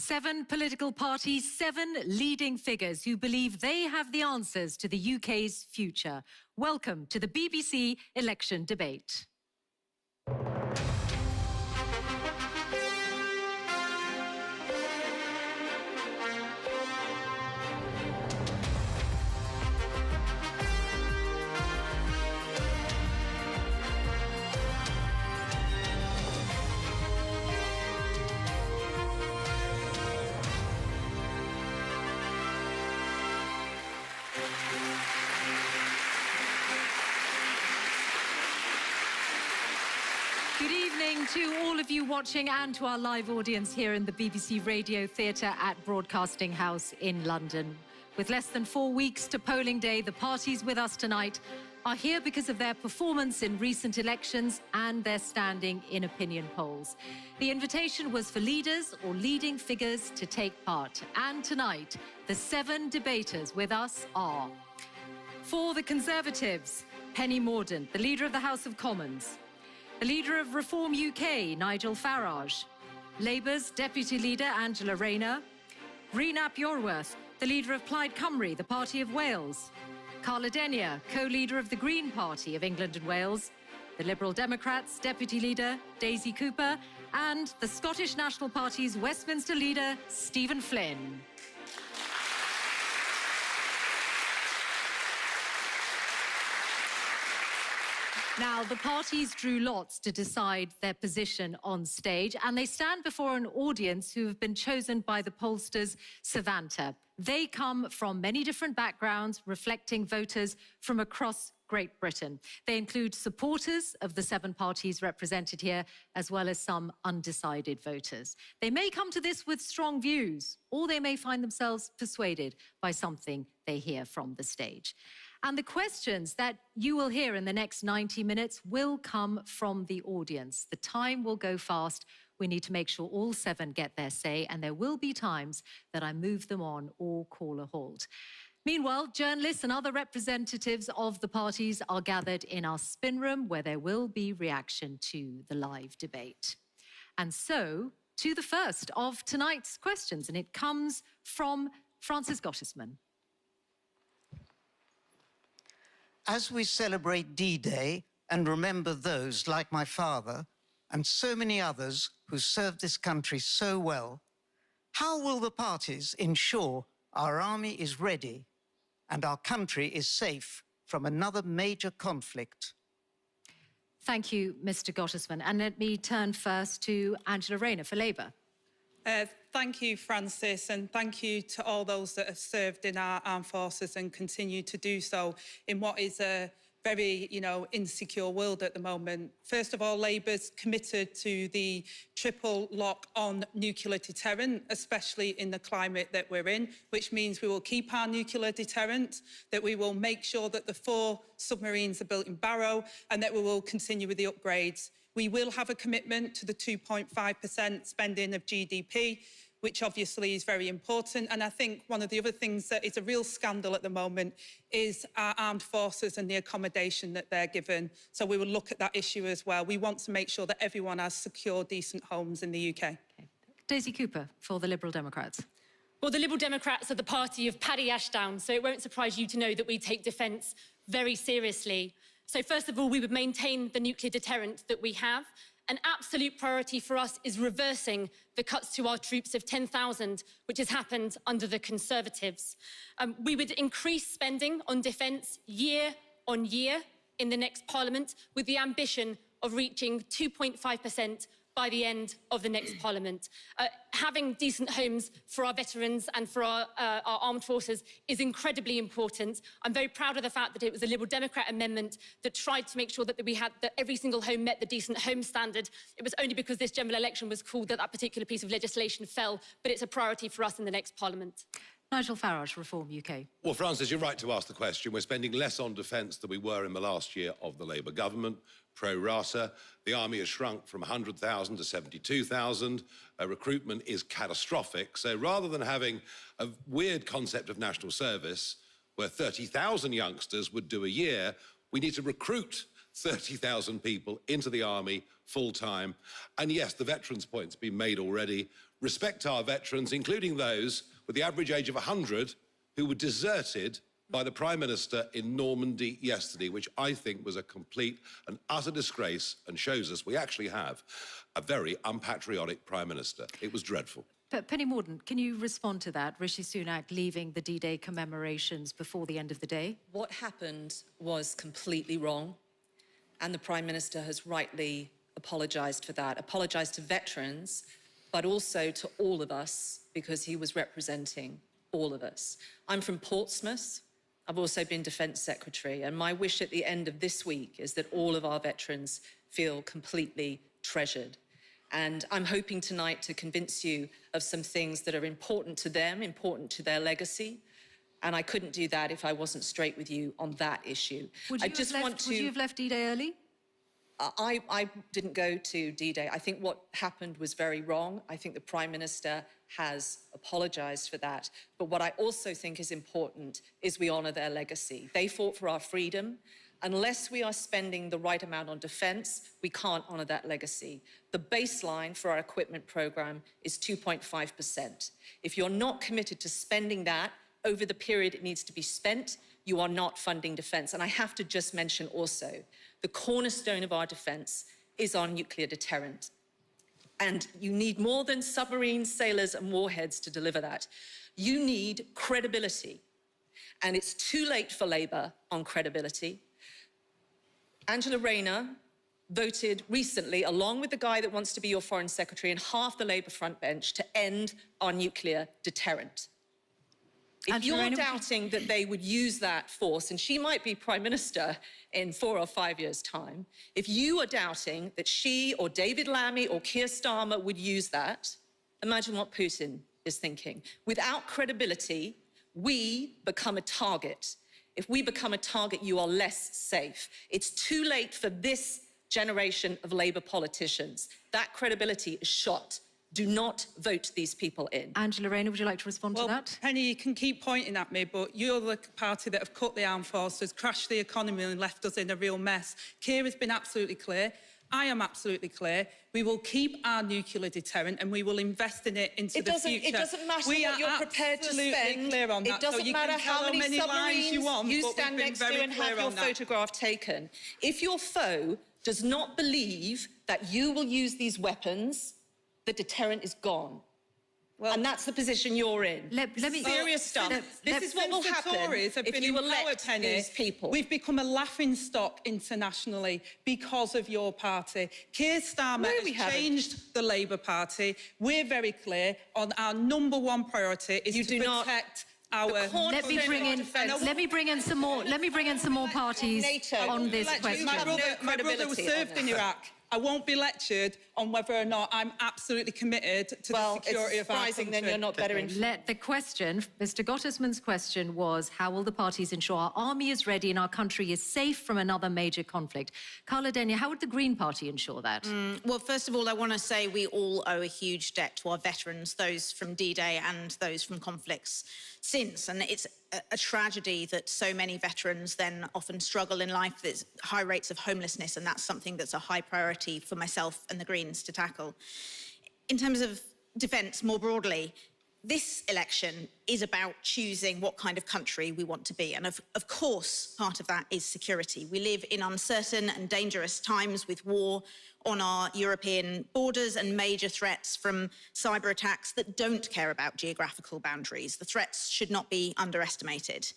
7 political parties, 7 leading figures who believe they have the answers to the UK's future. Welcome to the BBC election debate. Good evening to all of you watching and to our live audience here in the BBC Radio Theatre at Broadcasting House in London. With less than 4 weeks to polling day, the parties with us tonight are here because of their performance in recent elections and their standing in opinion polls. The invitation was for leaders or leading figures to take part. And tonight, the 7 debaters with us are: for the Conservatives, Penny Mordaunt, the leader of the House of Commons; the leader of Reform UK, Nigel Farage; Labour's Deputy Leader, Angela Rayner; Rhun ap Iorwerth, the leader of Plaid Cymru, the Party of Wales; Carla Denyer, co-leader of the Green Party of England and Wales; the Liberal Democrats' Deputy Leader, Daisy Cooper; and the Scottish National Party's Westminster leader, Stephen Flynn. Now, the parties drew lots to decide their position on stage, and they stand before an audience who have been chosen by the pollsters Savanta. They come from many different backgrounds, reflecting voters from across Great Britain. They include supporters of the 7 parties represented here, as well as some undecided voters. They may come to this with strong views, or they may find themselves persuaded by something they hear from the stage. And the questions that you will hear in the next 90 minutes will come from the audience. The time will go fast. We need to make sure all 7 get their say, and there will be times that I move them on or call a halt. Meanwhile, journalists and other representatives of the parties are gathered in our spin room, where there will be reaction to the live debate. And so, to the first of tonight's questions, and it comes from Francis Gottesman. As we celebrate D-Day and remember those like my father and so many others who served this country so well, how will the parties ensure our army is ready and our country is safe from another major conflict? Thank you, Mr. Gottesman. And let me turn first to Angela Rayner for Labour. Thank you, Francis, and thank you to all those that have served in our armed forces and continue to do so in what is a very, insecure world at the moment. First of all, Labour's committed to the triple lock on nuclear deterrent, especially in the climate that we're in, which means we will keep our nuclear deterrent, that we will make sure that the 4 submarines are built in Barrow, and that we will continue with the upgrades. We will have a commitment to the 2.5% spending of GDP, which obviously is very important. And I think one of the other things that is a real scandal at the moment is our armed forces and the accommodation that they're given. So we will look at that issue as well. We want to make sure that everyone has secure, decent homes in the UK. Okay. Daisy Cooper for the Liberal Democrats. Well, the Liberal Democrats are the party of Paddy Ashdown, so it won't surprise you to know that we take defence very seriously. So first of all, we would maintain the nuclear deterrent that we have. An absolute priority for us is reversing the cuts to our troops of 10,000, which has happened under the Conservatives. We would increase spending on defence year on year in the next Parliament, with the ambition of reaching 2.5% by the end of the next Parliament. Having decent homes for our veterans and for our armed forces is incredibly important. I'm very proud of the fact that it was a Liberal Democrat amendment that tried to make sure that that every single home met the decent home standard. It was only because this general election was called that particular piece of legislation fell, but it's a priority for us in the next Parliament. Nigel Farage, Reform UK. Well, Francis, you're right to ask the question. We're spending less on defence than we were in the last year of the Labour government. Pro rata, the army has shrunk from 100,000 to 72,000. Recruitment is catastrophic. So rather than having a weird concept of national service where 30,000 youngsters would do a year, we need to recruit 30,000 people into the army full-time. And yes, the veterans' point's been made already. Respect our veterans, including those with the average age of 100 who were deserted by the Prime Minister in Normandy yesterday, which I think was a complete and utter disgrace and shows us we actually have a very unpatriotic Prime Minister. It was dreadful. But Penny Mordaunt, can you respond to that? Rishi Sunak leaving the D-Day commemorations before the end of the day? What happened was completely wrong, and the Prime Minister has rightly apologised for that, apologised to veterans, but also to all of us, because he was representing all of us. I'm from Portsmouth. I've also been Defence Secretary, and my wish at the end of this week is that all of our veterans feel completely treasured. And I'm hoping tonight to convince you of some things that are important to them, important to their legacy. And I couldn't do that if I wasn't straight with you on that issue. Would you have left D-Day early? I didn't go to D-Day. I think what happened was very wrong. I think the Prime Minister has apologised for that. But what I also think is important is we honour their legacy. They fought for our freedom. Unless we are spending the right amount on defence, we can't honour that legacy. The baseline for our equipment programme is 2.5%. If you're not committed to spending that over the period it needs to be spent, you are not funding defence. And I have to just mention also, the cornerstone of our defence is our nuclear deterrent. And you need more than submarines, sailors and warheads to deliver that. You need credibility. And it's too late for Labour on credibility. Angela Rayner voted recently, along with the guy that wants to be your foreign secretary and half the Labour front bench, to end our nuclear deterrent. If you're doubting that they would use that force, and she might be Prime Minister in 4 or 5 years' time, if you are doubting that she or David Lammy or Keir Starmer would use that, imagine what Putin is thinking. Without credibility, we become a target. If we become a target, you are less safe. It's too late for this generation of Labour politicians. That credibility is shot. Do not vote these people in. Angela Rayner, would you like to respond to that? Penny, you can keep pointing at me, but you're the party that have cut the armed forces, crashed the economy and left us in a real mess. Keir has been absolutely clear. I am absolutely clear. We will keep our nuclear deterrent and we will invest in it into the future. It doesn't matter what you're prepared to spend. Clear on that. It doesn't matter how many submarines you stand next to and have your photograph taken. If your foe does not believe that you will use these weapons, the deterrent is gone. Well, and that's the position you're in. Serious stuff. This is what will happen if you elect these people. We've become a laughingstock internationally because of your party. Keir Starmer has changed the Labour Party. We're very clear on our number one priority is to protect our. Let me bring in some more parties on this question. My brother was served in Iraq. I won't be lectured on whether or not I'm absolutely committed to the security of our country. Well, it's surprising then you're not better informed. The question, Mr. Gottesman's question was, how will the parties ensure our army is ready and our country is safe from another major conflict? Carla Denyer, how would the Green Party ensure that? Well, first of all, I want to say we all owe a huge debt to our veterans, those from D-Day and those from conflicts since. And it's a tragedy that so many veterans then often struggle in life. There's high rates of homelessness, and that's something that's a high priority for myself and the Greens to tackle. In terms of defence more broadly, this election is about choosing what kind of country we want to be. And of course, part of that is security. We live in uncertain and dangerous times with war on our European borders and major threats from cyber attacks that don't care about geographical boundaries. The threats should not be underestimated.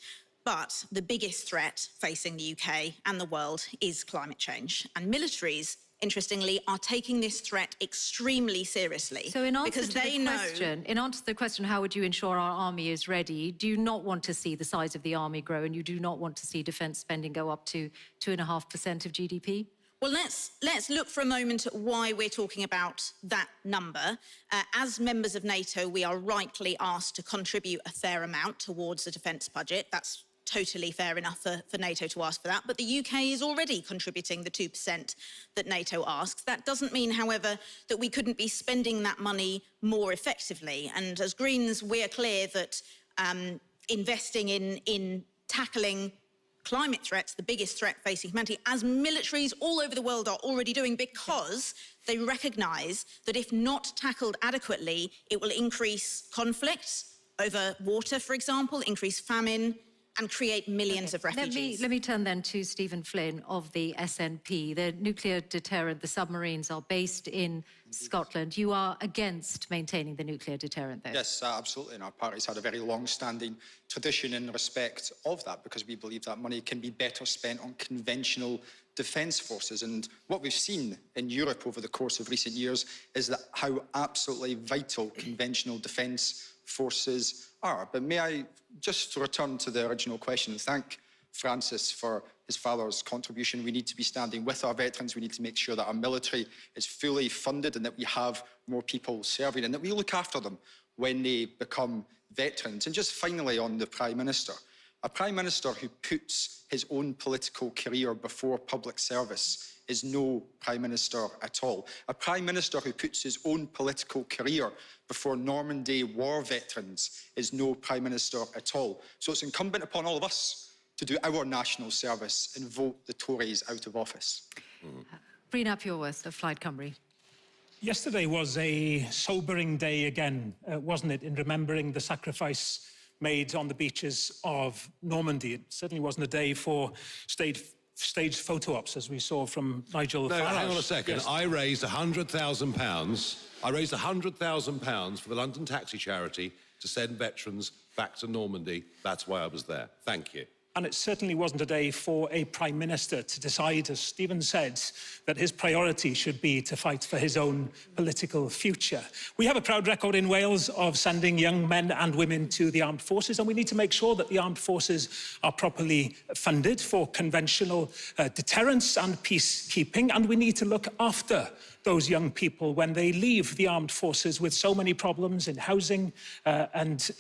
But the biggest threat facing the UK and the world is climate change. And militaries, interestingly, are taking this threat extremely seriously. So in answer to the question, how would you ensure our army is ready, do you not want to see the size of the army grow and you do not want to see defence spending go up to 2.5% of GDP? Well, let's look for a moment at why we're talking about that number. As members of NATO, we are rightly asked to contribute a fair amount towards the defence budget. That's totally fair enough for NATO to ask for that. But the UK is already contributing the 2% that NATO asks. That doesn't mean, however, that we couldn't be spending that money more effectively. And as Greens, we're clear that investing in tackling climate threats, the biggest threat facing humanity, as militaries all over the world are already doing, because they recognise that if not tackled adequately, it will increase conflicts over water, for example, increase famine, and create millions of refugees. Let me turn then to Stephen Flynn of the SNP. The nuclear deterrent, the submarines, are based in Scotland. You are against maintaining the nuclear deterrent, though? Yes, absolutely. And our party's had a very long-standing tradition in respect of that, because we believe that money can be better spent on conventional defence forces. And what we've seen in Europe over the course of recent years is that how absolutely vital conventional defence forces are. But may I just return to the original question and thank Francis for his father's contribution. We need to be standing with our veterans. We need to make sure that our military is fully funded and that we have more people serving and that we look after them when they become veterans. And just finally on the Prime Minister, a Prime Minister who puts his own political career before public service is no Prime Minister at all. A Prime Minister who puts his own political career before Normandy war veterans is no Prime Minister at all. So it's incumbent upon all of us to do our national service and vote the Tories out of office. Breen Ap-Iorwerth of Plaid Cymru. Yesterday was a sobering day again, wasn't it, in remembering the sacrifice made on the beaches of Normandy. It certainly wasn't a day for staged photo ops, as we saw from Nigel Farage. Hang on a second. Yes. I raised £100,000. I raised £100,000 for the London Taxi Charity to send veterans back to Normandy. That's why I was there. Thank you. And it certainly wasn't a day for a Prime Minister to decide, as Stephen said, that his priority should be to fight for his own political future. We have a proud record in Wales of sending young men and women to the armed forces, and we need to make sure that the armed forces are properly funded for conventional deterrence and peacekeeping, and we need to look after those young people when they leave the armed forces with so many problems in housing and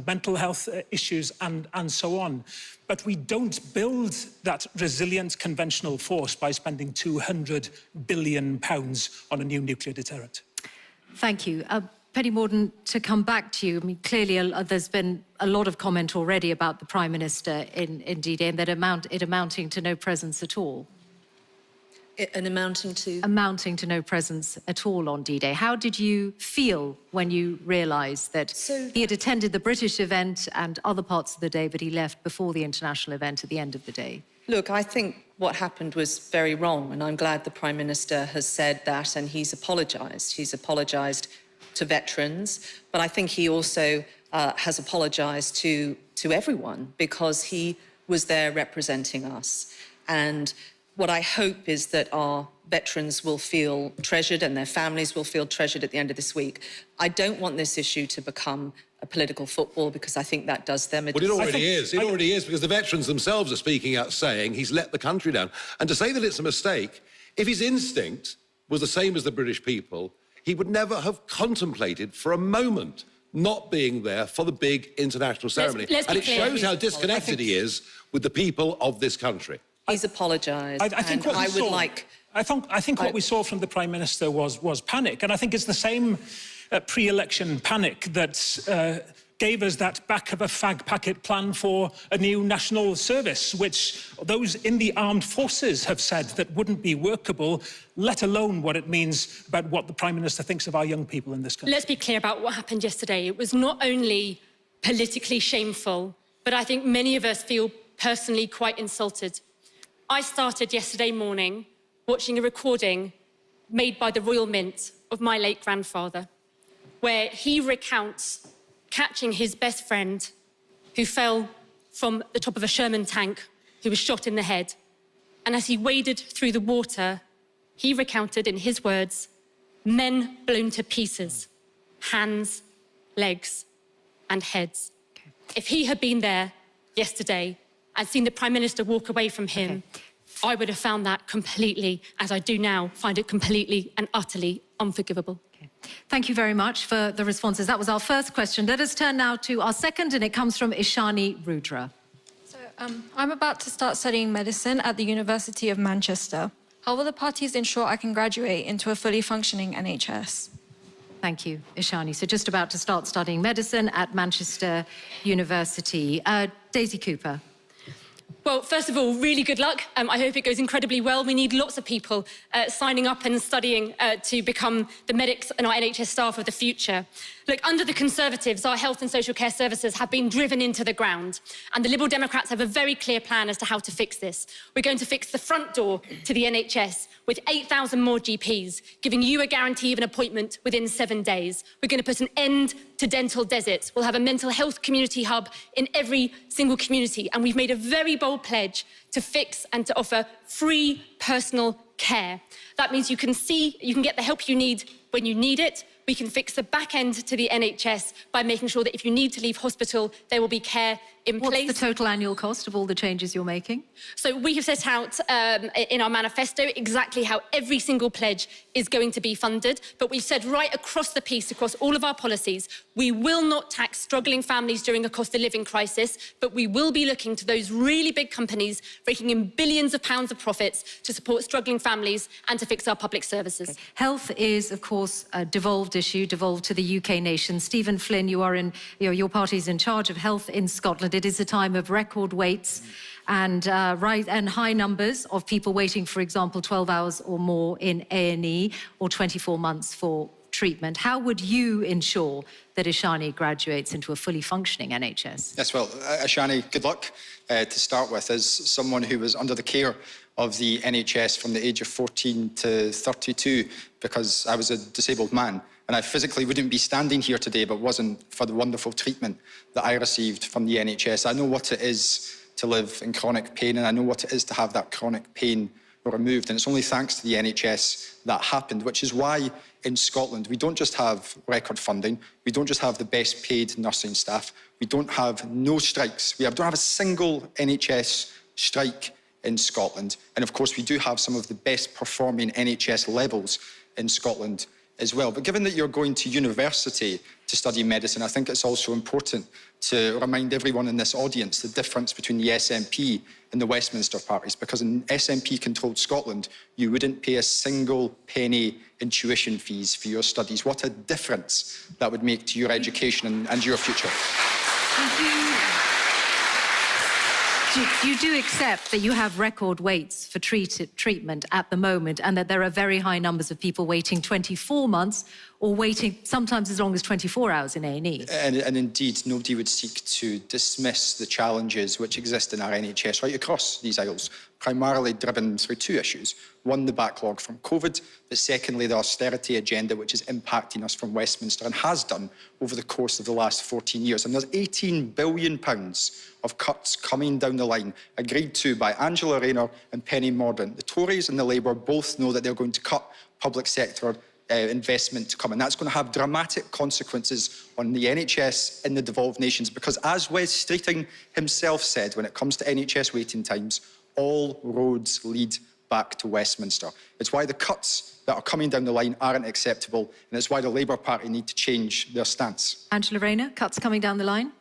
mental health issues and so on. But we don't build that resilient conventional force by spending £200 billion on a new nuclear deterrent. Thank you. Penny Mordaunt, to come back to you, I mean, clearly there's been a lot of comment already about the Prime Minister in D-Day and that amounting to no presence at all. And amounting to? Amounting to no presence at all on D-Day. How did you feel when you realised that he had attended the British event and other parts of the day, but he left before the international event at the end of the day? Look, I think what happened was very wrong, and I'm glad the Prime Minister has said that, and he's apologised. He's apologised to veterans, but I think he also has apologised to everyone, because he was there representing us. And what I hope is that our veterans will feel treasured and their families will feel treasured at the end of this week. I don't want this issue to become a political football, because I think that does them a Well, it already is. It already is, because the veterans themselves are speaking out saying he's let the country down. And to say that it's a mistake, if his instinct was the same as the British people, he would never have contemplated for a moment not being there for the big international ceremony. Let's and be it clear. shows how disconnected he is with the people of this country. He's apologised. I think what we saw from the Prime Minister was panic, and I think it's the same pre-election panic that gave us that back of a fag packet plan for a new national service, which those in the armed forces have said that wouldn't be workable, let alone what it means about what the Prime Minister thinks of our young people in this country. Let's be clear about what happened yesterday. It was not only politically shameful, but I think many of us feel personally quite insulted. I started yesterday morning watching a recording made by the Royal Mint of my late grandfather, where he recounts catching his best friend who fell from the top of a Sherman tank, who was shot in the head. And as he waded through the water, he recounted in his words, men blown to pieces, hands, legs, and heads. Okay. If he had been there yesterday, and seen the Prime Minister walk away from him, I would have found that completely, as I do now, find it completely and utterly unforgivable. Okay. Thank you very much for the responses. That was our first question. Let us turn now to our second, and it comes from Ishani Rudra. So, I'm about to start studying medicine at the University of Manchester. How will the parties ensure I can graduate into a fully functioning NHS? Thank you, Ishani. So just about to start studying medicine at Manchester University. Daisy Cooper. Well, first of all, really good luck. I hope it goes incredibly well. We need lots of people signing up and studying to become the medics and our NHS staff of the future. Look, under the Conservatives, our health and social care services have been driven into the ground. And the Liberal Democrats have a very clear plan as to how to fix this. We're going to fix the front door to the NHS with 8,000 more GPs, giving you a guarantee of an appointment within 7 days. We're going to put an end to dental deserts. We'll have a mental health community hub in every single community. And we've made a very bold pledge to fix and to offer free personal care. That means you can get the help you need when you need it. We can fix the back end to the NHS by making sure that if you need to leave hospital, there will be care in place. What's the total annual cost of all the changes you're making? So we have set out in our manifesto exactly how every single pledge is going to be funded. But we've said right across the piece, across all of our policies, we will not tax struggling families during a cost of living crisis, but we will be looking to those really big companies raking in billions of pounds of profits to support struggling families and to fix our public services. Okay. Health is, of course, a devolved issue, devolved to the UK nation. Stephen Flynn, your party's in charge of health in Scotland. It is a time of record waits and high numbers of people waiting, for example, 12 hours or more in A&E or 24 months for treatment. How would you ensure that Ishani graduates into a fully functioning NHS? Yes, well, Ishani, good luck to start with. As someone who was under the care of the NHS from the age of 14 to 32 because I was a disabled man, and I physically wouldn't be standing here today if it wasn't for the wonderful treatment that I received from the NHS. I know what it is to live in chronic pain, and I know what it is to have that chronic pain removed. And it's only thanks to the NHS that happened, which is why in Scotland we don't just have record funding, we don't just have the best paid nursing staff, we don't have no strikes, we don't have a single NHS strike in Scotland. And of course we do have some of the best performing NHS levels in Scotland as well. But given that you're going to university to study medicine, I think it's also important to remind everyone in this audience the difference between the SNP and the Westminster parties, because in SNP-controlled Scotland, you wouldn't pay a single penny in tuition fees for your studies. What a difference that would make to your education and your future. You do accept that you have record waits for treatment at the moment, and that there are very high numbers of people waiting 24 months or waiting sometimes as long as 24 hours in A&E. And indeed, nobody would seek to dismiss the challenges which exist in our NHS right across these aisles, primarily driven through two issues. One, the backlog from COVID, but secondly, the austerity agenda, which is impacting us from Westminster and has done over the course of the last 14 years. And there's £18 billion of cuts coming down the line, agreed to by Angela Rayner and Penny Mordaunt. The Tories and the Labour both know that they're going to cut public sector investment to come, and that's going to have dramatic consequences on the NHS in the devolved nations, because as Wes Streeting himself said, when it comes to NHS waiting times, all roads lead back to Westminster. It's why the cuts that are coming down the line aren't acceptable, and it's why the Labour Party need to change their stance. Angela Rayner, cuts coming down the line?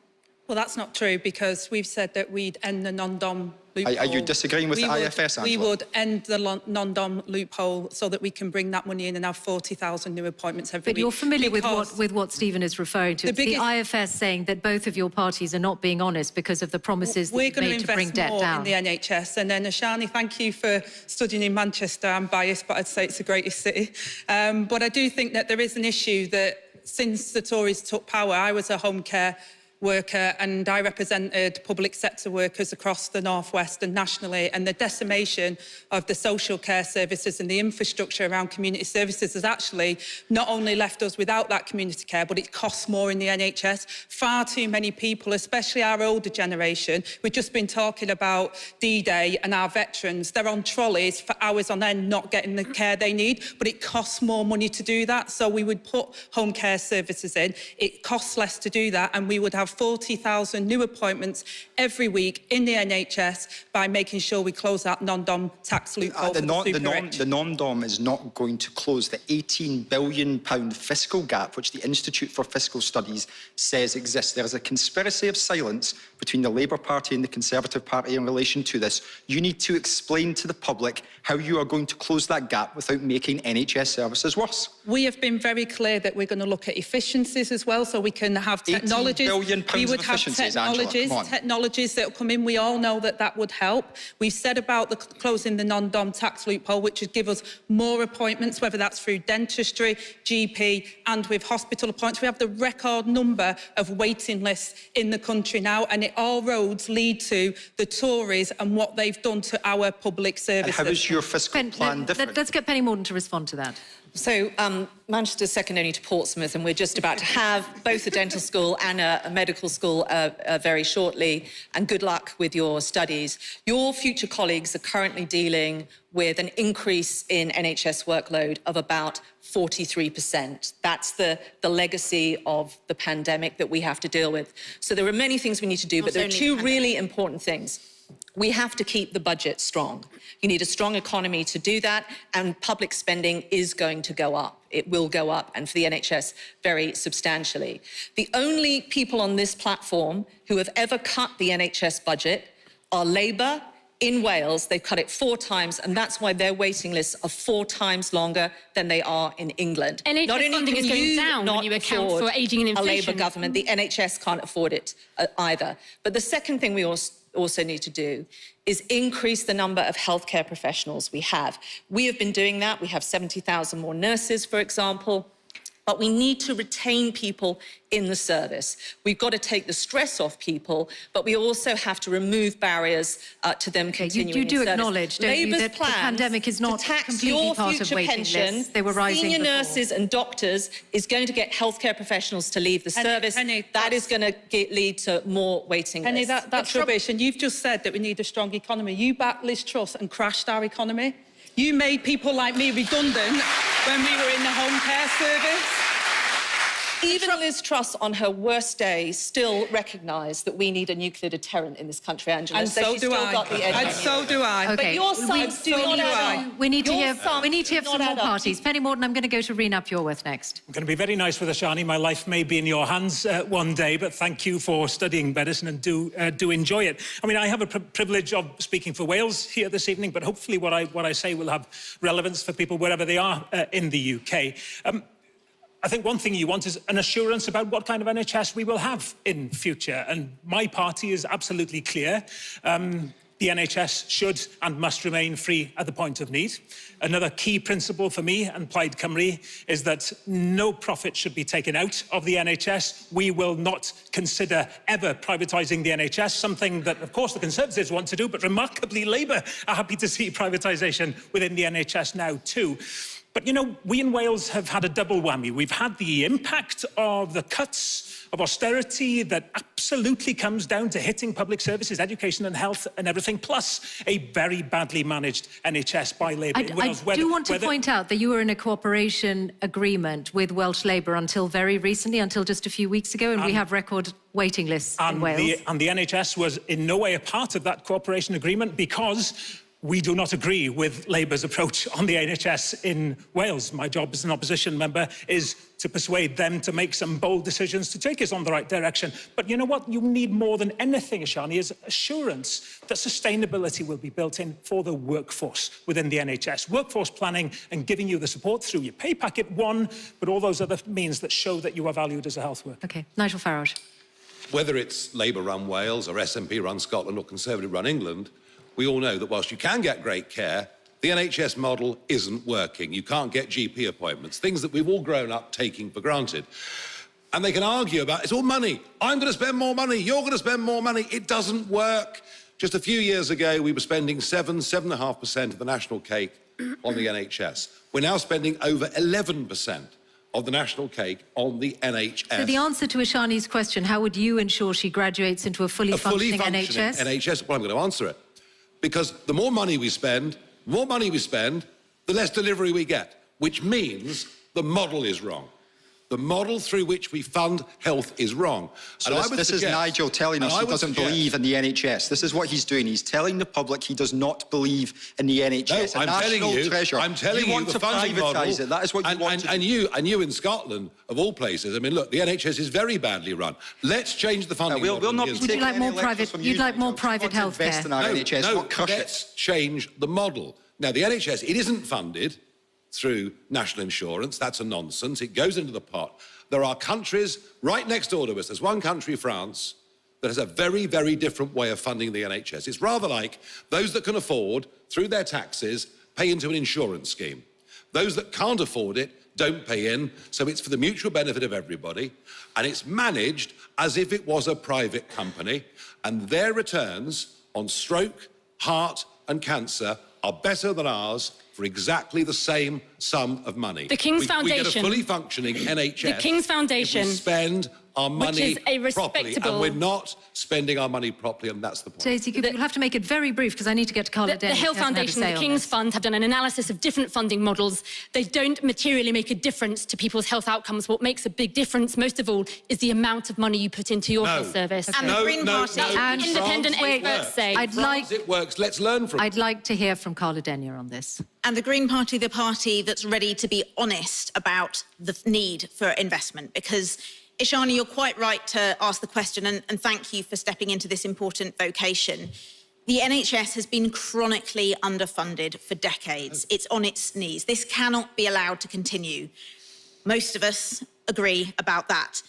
Well, that's not true, because we've said that we'd end the non-dom loophole. Are you disagreeing with the IFS, Angela? We would end the non-dom loophole so that we can bring that money in and have 40,000 new appointments every week. But you're familiar with what Stephen is referring to. The IFS saying that both of your parties are not being honest because of the promises that you've made to bring debt down. We're going to invest more in the NHS. And then, Ishani, thank you for studying in Manchester. I'm biased, but I'd say it's the greatest city. But I do think that there is an issue that since the Tories took power, I was a home care worker and I represented public sector workers across the Northwest and nationally, and the decimation of the social care services and the infrastructure around community services has actually not only left us without that community care, but it costs more in the NHS. Far too many people, especially our older generation, we've just been talking about D-Day and our veterans, they're on trolleys for hours on end not getting the care they need, but it costs more money to do that. So we would put home care services in, it costs less to do that, and we would have 40,000 new appointments every week in the NHS by making sure we close that non-dom tax loophole. The non-dom is not going to close the £18 billion fiscal gap which the Institute for Fiscal Studies says exists. There is a conspiracy of silence between the Labour Party and the Conservative Party in relation to this. You need to explain to the public how you are going to close that gap without making NHS services worse. We have been very clear that we're going to look at efficiencies as well, so we can have technologies. billion we of would have efficiencies, Angela. Come on. technologies that will come in. We all know that that would help. We've said about closing the non-dom tax loophole, which would give us more appointments, whether that's through dentistry, GP, and with hospital appointments. We have the record number of waiting lists in the country now, and all roads lead to the Tories and what they've done to our public services. And how is your fiscal plan different? Let's get Penny Mordaunt to respond to that. So Manchester's second only to Portsmouth, and we're just about to have both a dental school and a medical school very shortly, and good luck with your studies. Your future colleagues are currently dealing with an increase in NHS workload of about 43%. That's the legacy of the pandemic that we have to deal with. So there are many things we need to do, but there are two really important things. We have to keep the budget strong. You need a strong economy to do that, and public spending is going to go up. It will go up, and for the NHS, very substantially. The only people on this platform who have ever cut the NHS budget are Labour. In Wales, they've cut it 4 times, and that's why their waiting lists are 4 times longer than they are in England. NHS Not only funding can is going you down not when you account afford for ageing and a inflation. Labour government, the NHS can't afford it either. But the second thing we also need to do is increase the number of healthcare professionals we have. We have been doing that. We have 70,000 more nurses, for example. But we need to retain people in the service. We've got to take the stress off people, but we also have to remove barriers to them continuing You do in service. acknowledge, don't you, that the pandemic is not completely part of waiting lists. They were rising senior before. nurses and doctors is going to get healthcare professionals to leave the service. That is going to lead to more waiting lists. That's rubbish. And you've just said that we need a strong economy. You backed Liz Truss and crashed our economy. You made people like me redundant when we were in the home care service. Even Liz Truss, on her worst day, still recognised that we need a nuclear deterrent in this country, Angela. And so do I. And so do I. Okay. But your sides do not add up. We need to Your hear sums do from not more add up. parties. Penny Mordaunt, I'm going to go to Rena Pureworth next. I'm going to be very nice with Ashani. My life may be in your hands one day, but thank you for studying medicine and do enjoy it. I mean, I have a privilege of speaking for Wales here this evening, but hopefully what I say will have relevance for people wherever they are in the UK. I think one thing you want is an assurance about what kind of NHS we will have in future. And my party is absolutely clear. The NHS should and must remain free at the point of need. Another key principle for me and Plaid Cymru is that no profit should be taken out of the NHS. We will not consider ever privatising the NHS, something that, of course, the Conservatives want to do, but remarkably, Labour are happy to see privatisation within the NHS now too. But, you know, we in Wales have had a double whammy. We've had the impact of the cuts of austerity that absolutely comes down to hitting public services, education and health and everything, plus a very badly managed NHS by Labour in Wales. I do want to point out that you were in a cooperation agreement with Welsh Labour until very recently, until just a few weeks ago, and we have record waiting lists in Wales. And the NHS was in no way a part of that cooperation agreement because we do not agree with Labour's approach on the NHS in Wales. My job as an opposition member is to persuade them to make some bold decisions to take us on the right direction. But you know what? You need more than anything, Ashani, is assurance that sustainability will be built in for the workforce within the NHS. Workforce planning and giving you the support through your pay packet, one, but all those other means that show that you are valued as a health worker. OK, Nigel Farage. Whether it's Labour-run Wales or SNP-run Scotland or Conservative-run England, we all know that whilst you can get great care, the NHS model isn't working. You can't get GP appointments, things that we've all grown up taking for granted. And they can argue about, it's all money. I'm going to spend more money. You're going to spend more money. It doesn't work. Just a few years ago, we were spending 7.5% of the national cake on the NHS. We're now spending over 11% of the national cake on the NHS. So the answer to Ashani's question, how would you ensure she graduates into a fully functioning NHS? Well, I'm going to answer it. Because the more money we spend, the less delivery we get, which means the model is wrong. The model through which we fund health is wrong. So this is Nigel telling us he doesn't believe in the NHS. This is what he's doing. He's telling the public he does not believe in the NHS. No, I'm telling you, want the to funding privatise model, it. That is what you want to do. And you in Scotland, of all places, I mean, look, the NHS is very badly run. Let's change the funding model. We'll not be Would you like more private? You'd like more private health care? No, let's change the model. Now, the NHS, it isn't funded through national insurance. That's a nonsense. It goes into the pot. There are countries right next door to us. There's one country, France, that has a very, very different way of funding the NHS. It's rather like those that can afford, through their taxes, pay into an insurance scheme. Those that can't afford it don't pay in, so it's for the mutual benefit of everybody, and it's managed as if it was a private company, and their returns on stroke, heart and cancer are better than ours for exactly the same sum of money. The King's Foundation. We get a fully functioning NHS. The King's Foundation. If we spend our money which is a properly, respectable... and we're not spending our money properly, and that's the point. Daisy, you'll have to make it very brief because I need to get to Carla The Denny. Hill Foundation and the King's Fund have done an analysis of different funding models. They don't materially make a difference to people's health outcomes. What makes a big difference, most of all, is the amount of money you put into your health service. And the Green Party. And independent experts say. It works. Let's learn from it. I'd like to hear from Carla Denny on this. And the Green Party, the party that's ready to be honest about the need for investment, because Ishani, you're quite right to ask the question, and thank you for stepping into this important vocation. The NHS has been chronically underfunded for decades. It's on its knees. This cannot be allowed to continue. Most of us agree about that.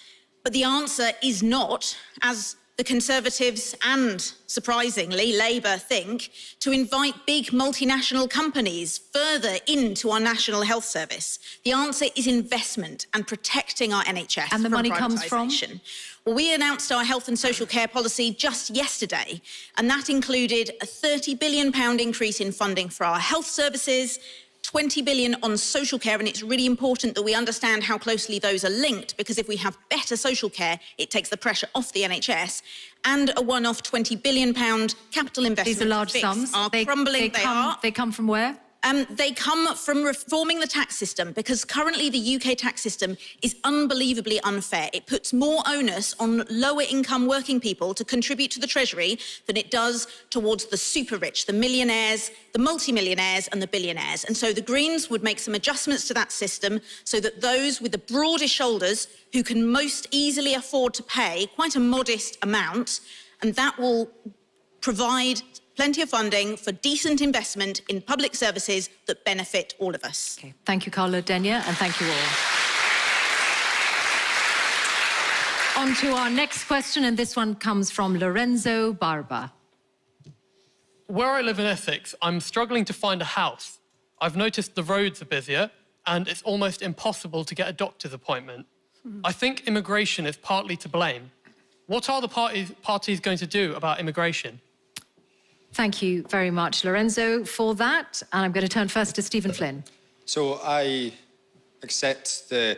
But the answer is not, as the Conservatives and, surprisingly, Labour think, to invite big multinational companies further into our National Health Service. The answer is investment and protecting our NHS. And the money comes from? Well, we announced our health and social care policy just yesterday, and that included a £30 billion increase in funding for our health services, 20 billion on social care, and it's really important that we understand how closely those are linked, because if we have better social care, it takes the pressure off the NHS, and a one-off £20 billion capital investment. These are large sums. They come from where? They come from reforming the tax system, because currently the UK tax system is unbelievably unfair. It puts more onus on lower income working people to contribute to the Treasury than it does towards the super rich, the millionaires, the multimillionaires and the billionaires. And so the Greens would make some adjustments to that system so that those with the broadest shoulders who can most easily afford to pay quite a modest amount, and that will provide plenty of funding for decent investment in public services that benefit all of us. Okay. Thank you, Carla Denny, and thank you all. On to our next question, and this one comes from Lorenzo Barba. Where I live in Essex, I'm struggling to find a house. I've noticed the roads are busier, and it's almost impossible to get a doctor's appointment. I think immigration is partly to blame. What are the parties going to do about immigration? Thank you very much, Lorenzo, for that. And I'm going to turn first to Stephen Flynn. So I accept the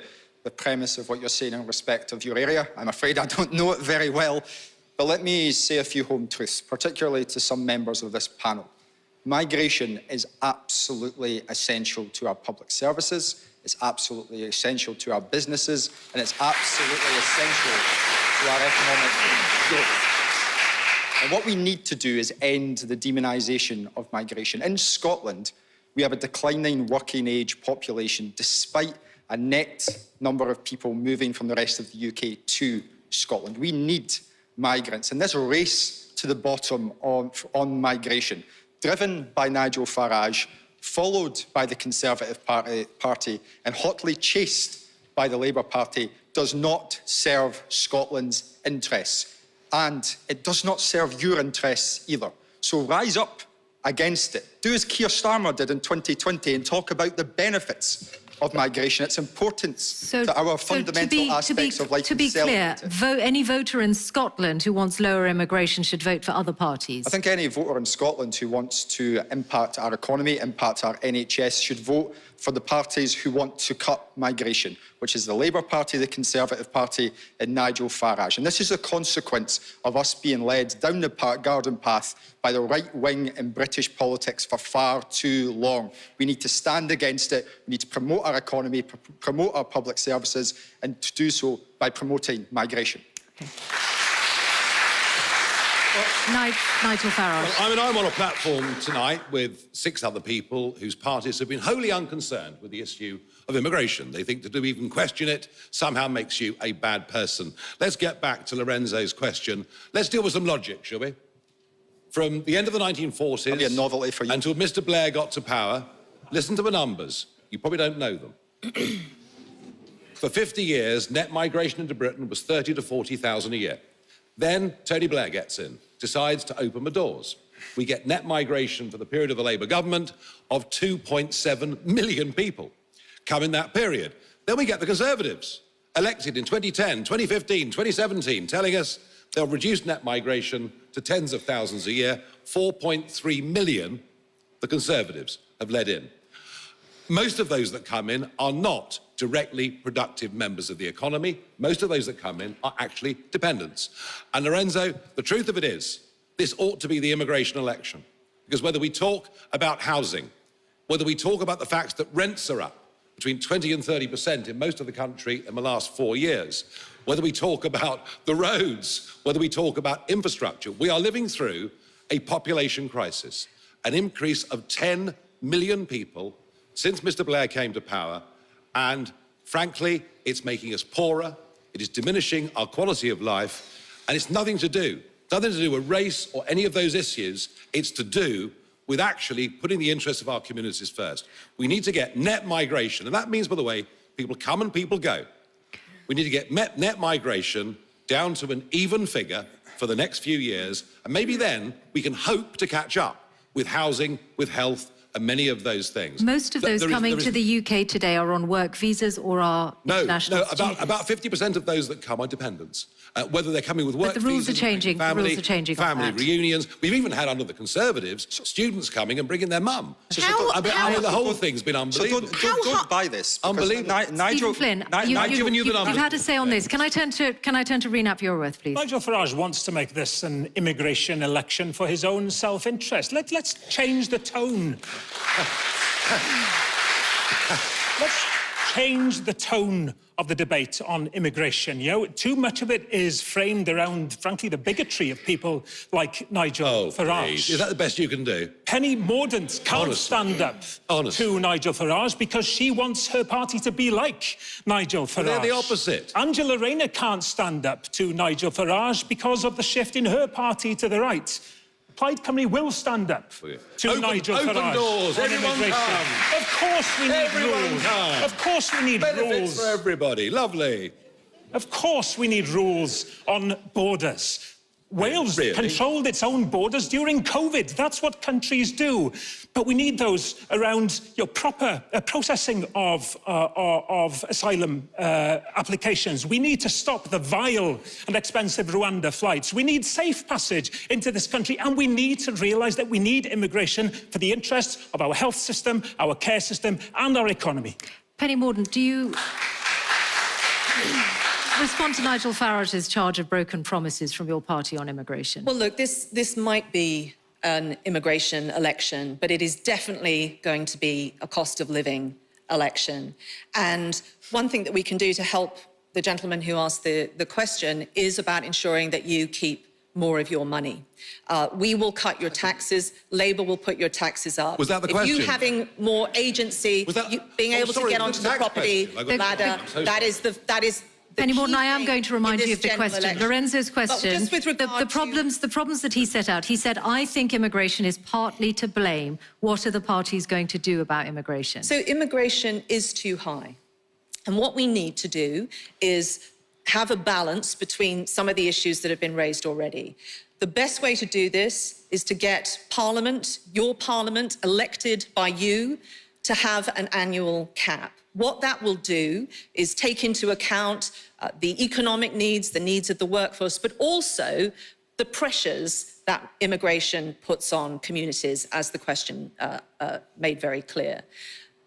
premise of what you're saying in respect of your area. I'm afraid I don't know it very well, but let me say a few home truths, particularly to some members of this panel. Migration is absolutely essential to our public services, it's absolutely essential to our businesses, and it's absolutely essential to our economic growth. And what we need to do is end the demonisation of migration. In Scotland, we have a declining working age population despite a net number of people moving from the rest of the UK to Scotland. We need migrants. And this race to the bottom on migration, driven by Nigel Farage, followed by the Conservative Party and hotly chased by the Labour Party, does not serve Scotland's interests. And it does not serve your interests either. So rise up against it. Do as Keir Starmer did in 2020 and talk about the benefits of migration, its importance to our fundamental aspects of life. To be clear, any voter in Scotland who wants lower immigration should vote for other parties. I think any voter in Scotland who wants to impact our economy, impact our NHS, should vote for the parties who want to cut migration, which is the Labour Party, the Conservative Party and Nigel Farage. And this is a consequence of us being led down the garden path by the right wing in British politics for far too long. We need to stand against it. We need to promote our economy, promote our public services, and to do so by promoting migration. Okay. Nigel Farage. Well, I'm on a platform tonight with 6 other people whose parties have been wholly unconcerned with the issue of immigration. They think that to even question it somehow makes you a bad person. Let's get back to Lorenzo's question. Let's deal with some logic, shall we? From the end of the 1940s That'll be a novelty for you. until Mr. Blair got to power, listen to the numbers. You probably don't know them. for 50 years, net migration into Britain was 30 to 40,000 a year. Then Tony Blair gets in, decides to open the doors. We get net migration for the period of the Labour government of 2.7 million people come in that period. Then we get the Conservatives, elected in 2010, 2015, 2017, telling us they'll reduce net migration to tens of thousands a year. 4.3 million the Conservatives have led in. Most of those that come in are not directly productive members of the economy. Most of those that come in are actually dependents. And Lorenzo, the truth of it is, this ought to be the immigration election. Because whether we talk about housing, whether we talk about the fact that rents are up between 20 and 30% in most of the country in the last 4 years, whether we talk about the roads, whether we talk about infrastructure, we are living through a population crisis, an increase of 10 million people since Mr. Blair came to power, and frankly, it's making us poorer, it is diminishing our quality of life, and it's nothing to do with race or any of those issues. It's to do with actually putting the interests of our communities first. We need to get net migration, and that means, by the way, people come and people go. We need to get net migration down to an even figure for the next few years, and maybe then we can hope to catch up with housing, with health, and many of those things. Most of those coming to the UK today are on work visas or are international students. About 50% of those that come are dependents. Whether they're coming with work visas, but the rules are changing. Family, the rules are changing. Family reunions. We've even had under the Conservatives students coming and bringing their mum. The whole thing's been unbelievable. So don't buy this. Unbelievable. Stephen Flynn, you've had a say on this. Can I turn to Reenap Euroworth, please? Nigel Farage wants to make this an immigration election for his own self-interest. Let's change the tone. Let's change the tone of the debate on immigration. You know, too much of it is framed around, frankly, the bigotry of people like Nigel Farage. Please. Is that the best you can do? Penny Mordaunt can't stand up to Nigel Farage because she wants her party to be like Nigel Farage. They're the opposite. Angela Rayner can't stand up to Nigel Farage because of the shift in her party to the right. Plaid Cymru will stand up to Nigel Farage. Open doors, everyone come. Of course we need rules. Of course we need Benefits rules. for everybody, lovely. Of course we need rules on borders. Wales controlled its own borders during COVID. That's what countries do. But we need those around your proper processing of asylum applications. We need to stop the vile and expensive Rwanda flights. We need safe passage into this country, and we need to realise that we need immigration for the interests of our health system, our care system, and our economy. Penny Mordaunt, do you respond to Nigel Farage's charge of broken promises from your party on immigration? Well, look, this might be an immigration election, but it is definitely going to be a cost of living election. And one thing that we can do to help the gentleman who asked the question is about ensuring that you keep more of your money. We will cut your taxes. Labour will put your taxes up. Was that the question? You having more agency, being able to get onto the property ladder, that is Penny Mordaunt, I am going to remind you of the question. Election. Lorenzo's question, just with regard the problems that he set out, he said, I think immigration is partly to blame. What are the parties going to do about immigration? So immigration is too high. And what we need to do is have a balance between some of the issues that have been raised already. The best way to do this is to get Parliament, your Parliament, elected by you, to have an annual cap. What that will do is take into account the economic needs, the needs of the workforce, but also the pressures that immigration puts on communities, as the question made very clear.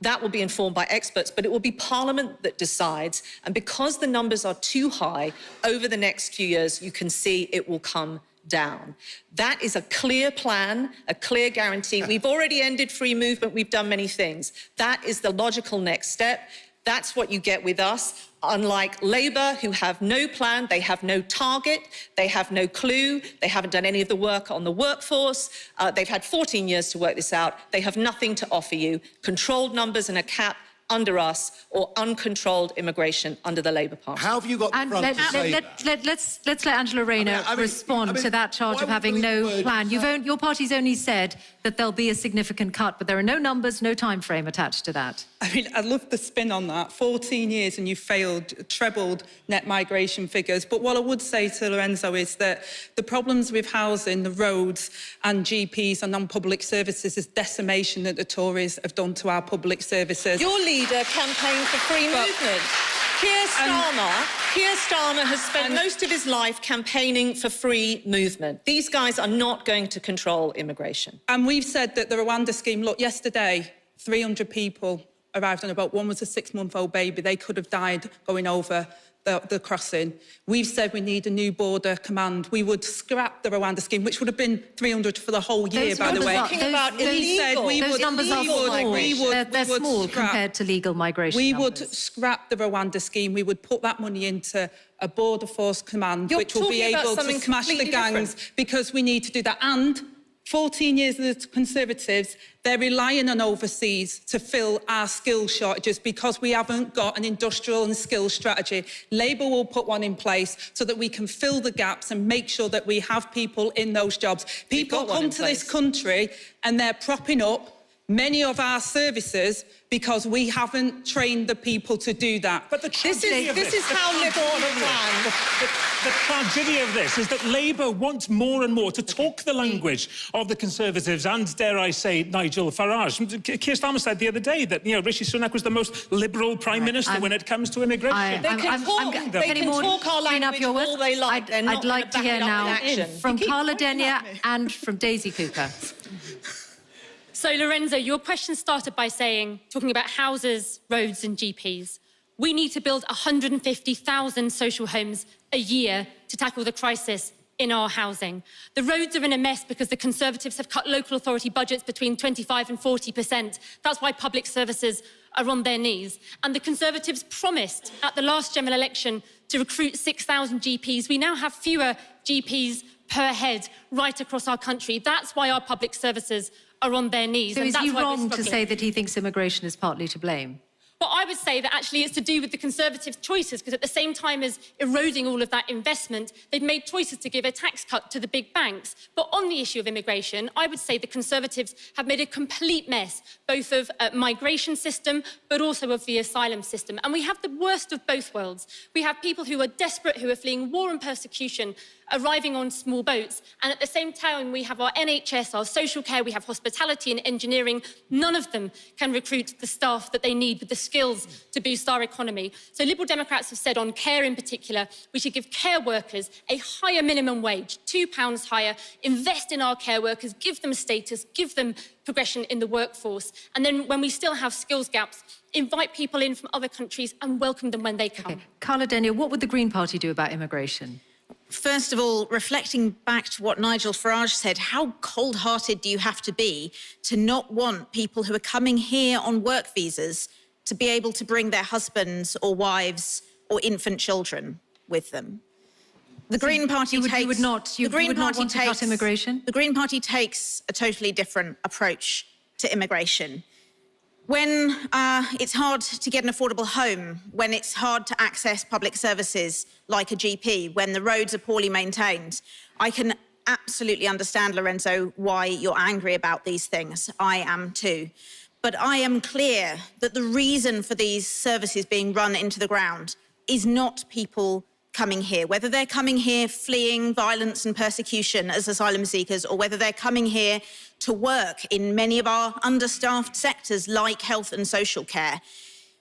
That will be informed by experts, but it will be Parliament that decides. And because the numbers are too high, over the next few years, you can see it will come down. That is a clear plan, a clear guarantee. We've already ended free movement. We've done many things. That is the logical next step. That's what you get with us. Unlike Labour, who have no plan, they have no target, they have no clue, they haven't done any of the work on the workforce. They've had 14 years to work this out. They have nothing to offer you. Controlled numbers and a cap under us or uncontrolled immigration under the Labour Party. How have you got the And front to say that? let's let Angela Rayner respond to that charge of why having would no the plan. Your party's only said that there'll be a significant cut, but there are no numbers, no time frame attached to that. I mean, I love the spin on that. 14 years and you failed, trebled net migration figures. But what I would say to Lorenzo is that the problems with housing, the roads and GPs and non-public services is decimation that the Tories have done to our public services. Your leader campaigned for free movement. Keir Starmer has spent most of his life campaigning for free movement. These guys are not going to control immigration. And we've said that the Rwanda scheme, look, yesterday, 300 people arrived on a boat. One was a 6-month-old baby. They could have died going over the crossing. We've said we need a new border command. We would scrap the Rwanda scheme, which would have been 300 for the whole year, by the way. Those numbers are small. They're small compared to legal migration. We would scrap the Rwanda scheme. We would put that money into a border force command, which will be able to smash the gangs, because we need to do that. And 14 years of the Conservatives, they're relying on overseas to fill our skills shortages because we haven't got an industrial and skills strategy. Labour will put one in place so that we can fill the gaps and make sure that we have people in those jobs. People come to this country and they're propping up many of our services because we haven't trained the people to do that. But this is how Liberal plan. The tragedy of this is that Labour wants more and more to talk the language of the Conservatives and, dare I say, Nigel Farage. Keir Starmer said the other day that, Rishi Sunak was the most liberal Prime Minister when it comes to immigration. They can talk our language all they like. I'd like to hear now from Carla Denyer and from Daisy Cooper. So, Lorenzo, your question started by talking about houses, roads and GPs. We need to build 150,000 social homes a year to tackle the crisis in our housing. The roads are in a mess because the Conservatives have cut local authority budgets between 25% and 40%. That's why public services are on their knees. And the Conservatives promised at the last general election to recruit 6,000 GPs. We now have fewer GPs per head right across our country. That's why our public services are on their knees. So is he wrong to say that he thinks immigration is partly to blame? Well, I would say that actually it's to do with the Conservative choices, because at the same time as eroding all of that investment, they've made choices to give a tax cut to the big banks. But on the issue of immigration, I would say the Conservatives have made a complete mess, both of migration system, but also of the asylum system. And we have the worst of both worlds. We have people who are desperate, who are fleeing war and persecution, arriving on small boats. And at the same time, we have our NHS, our social care, we have hospitality and engineering. None of them can recruit the staff that they need with the skills to boost our economy. So Liberal Democrats have said on care in particular, we should give care workers a higher minimum wage, £2 higher, invest in our care workers, give them status, give them progression in the workforce. And then when we still have skills gaps, invite people in from other countries and welcome them when they come. Okay. Carla Denyer, what would the Green Party do about immigration? First of all, reflecting back to what Nigel Farage said, how cold-hearted do you have to be to not want people who are coming here on work visas to be able to bring their husbands or wives or infant children with them? The Green Party would not want to cut immigration? The Green Party takes a totally different approach to immigration. When it's hard to get an affordable home, when it's hard to access public services like a GP, when the roads are poorly maintained, I can absolutely understand, Lorenzo, why you're angry about these things. I am too. But I am clear that the reason for these services being run into the ground is not people coming here, whether they're coming here fleeing violence and persecution as asylum seekers, or whether they're coming here to work in many of our understaffed sectors like health and social care.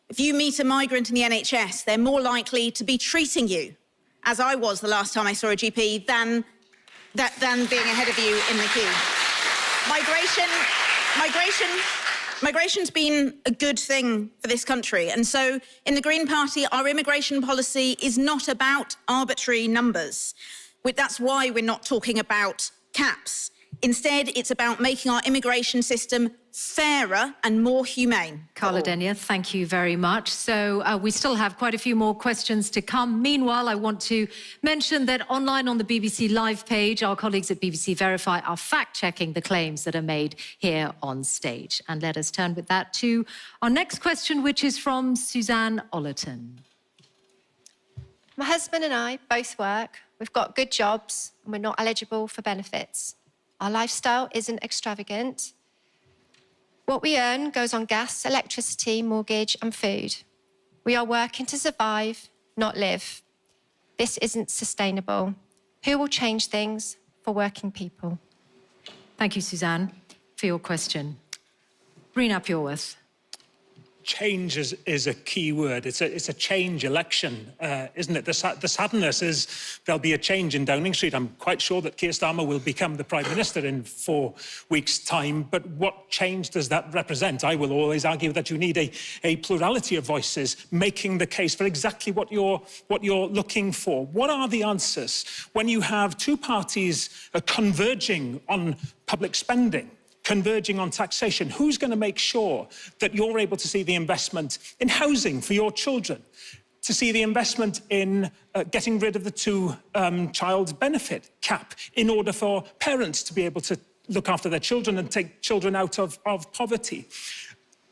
If you meet a migrant in the NHS, they're more likely to be treating you, as I was the last time I saw a GP, than being ahead of you in the queue. Migration's been a good thing for this country. And so in the Green Party, our immigration policy is not about arbitrary numbers. That's why we're not talking about caps. Instead, it's about making our immigration system fairer and more humane. Carla Denyer, thank you very much. So we still have quite a few more questions to come. Meanwhile, I want to mention that online on the BBC Live page, our colleagues at BBC Verify are fact-checking the claims that are made here on stage. And let us turn with that to our next question, which is from Suzanne Ollerton. My husband and I both work. We've got good jobs and we're not eligible for benefits. Our lifestyle isn't extravagant. What we earn goes on gas, electricity, mortgage and food. We are working to survive, not live. This isn't sustainable. Who will change things for working people? Thank you, Suzanne, for your question. Rena Pureworth. Change is a key word. It's a change election, isn't it? The sadness is there'll be a change in Downing Street. I'm quite sure that Keir Starmer will become the Prime Minister in 4 weeks' time. But what change does that represent? I will always argue that you need a plurality of voices making the case for exactly what you're looking for. What are the answers when you have two parties converging on public spending, converging on taxation? Who's going to make sure that you're able to see the investment in housing for your children, to see the investment in getting rid of the two-child benefit cap in order for parents to be able to look after their children and take children out of poverty?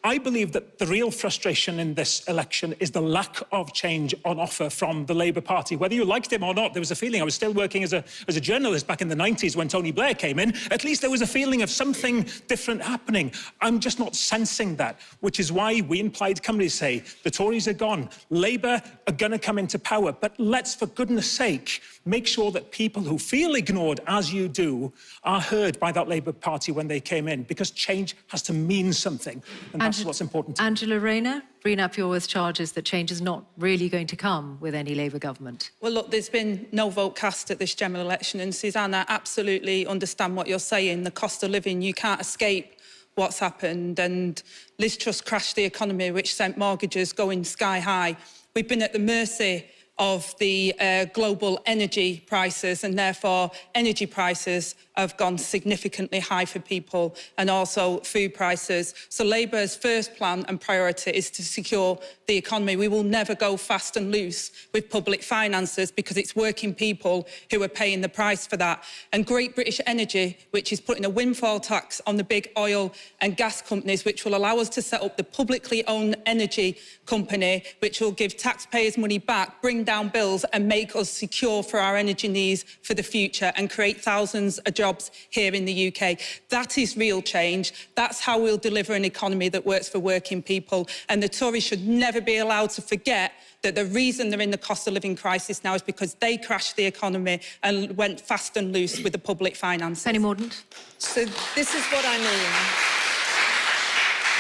I believe that the real frustration in this election is the lack of change on offer from the Labour Party. Whether you liked him or not, there was a feeling. I was still working as a journalist back in the 90s when Tony Blair came in. At least there was a feeling of something different happening. I'm just not sensing that, which is why we in Plaid Cymru say the Tories are gone. Labour are going to come into power. But let's, for goodness sake, make sure that people who feel ignored, as you do, are heard by that Labour Party when they came in, because change has to mean something. And that's what's important. Angela Rayner, Rena Pureworth charges that change is not really going to come with any Labour government. Well, look, there's been no vote cast at this general election, and Suzanne, I absolutely understand what you're saying. The cost of living, you can't escape what's happened, and Liz Truss crashed the economy, which sent mortgages going sky high. We've been at the mercy of the global energy prices, and therefore energy prices have gone significantly high for people, and also food prices. So Labour's first plan and priority is to secure the economy. We will never go fast and loose with public finances, because it's working people who are paying the price for that. And Great British Energy, which is putting a windfall tax on the big oil and gas companies, which will allow us to set up the publicly owned energy company, which will give taxpayers money back, bring down bills and make us secure for our energy needs for the future, and create thousands of jobs here in the UK. That is real change. That's how we'll deliver an economy that works for working people. And the Tories should never be allowed to forget that the reason they're in the cost of living crisis now is because they crashed the economy and went fast and loose with the public finances. Penny Mordaunt. So this is what I mean.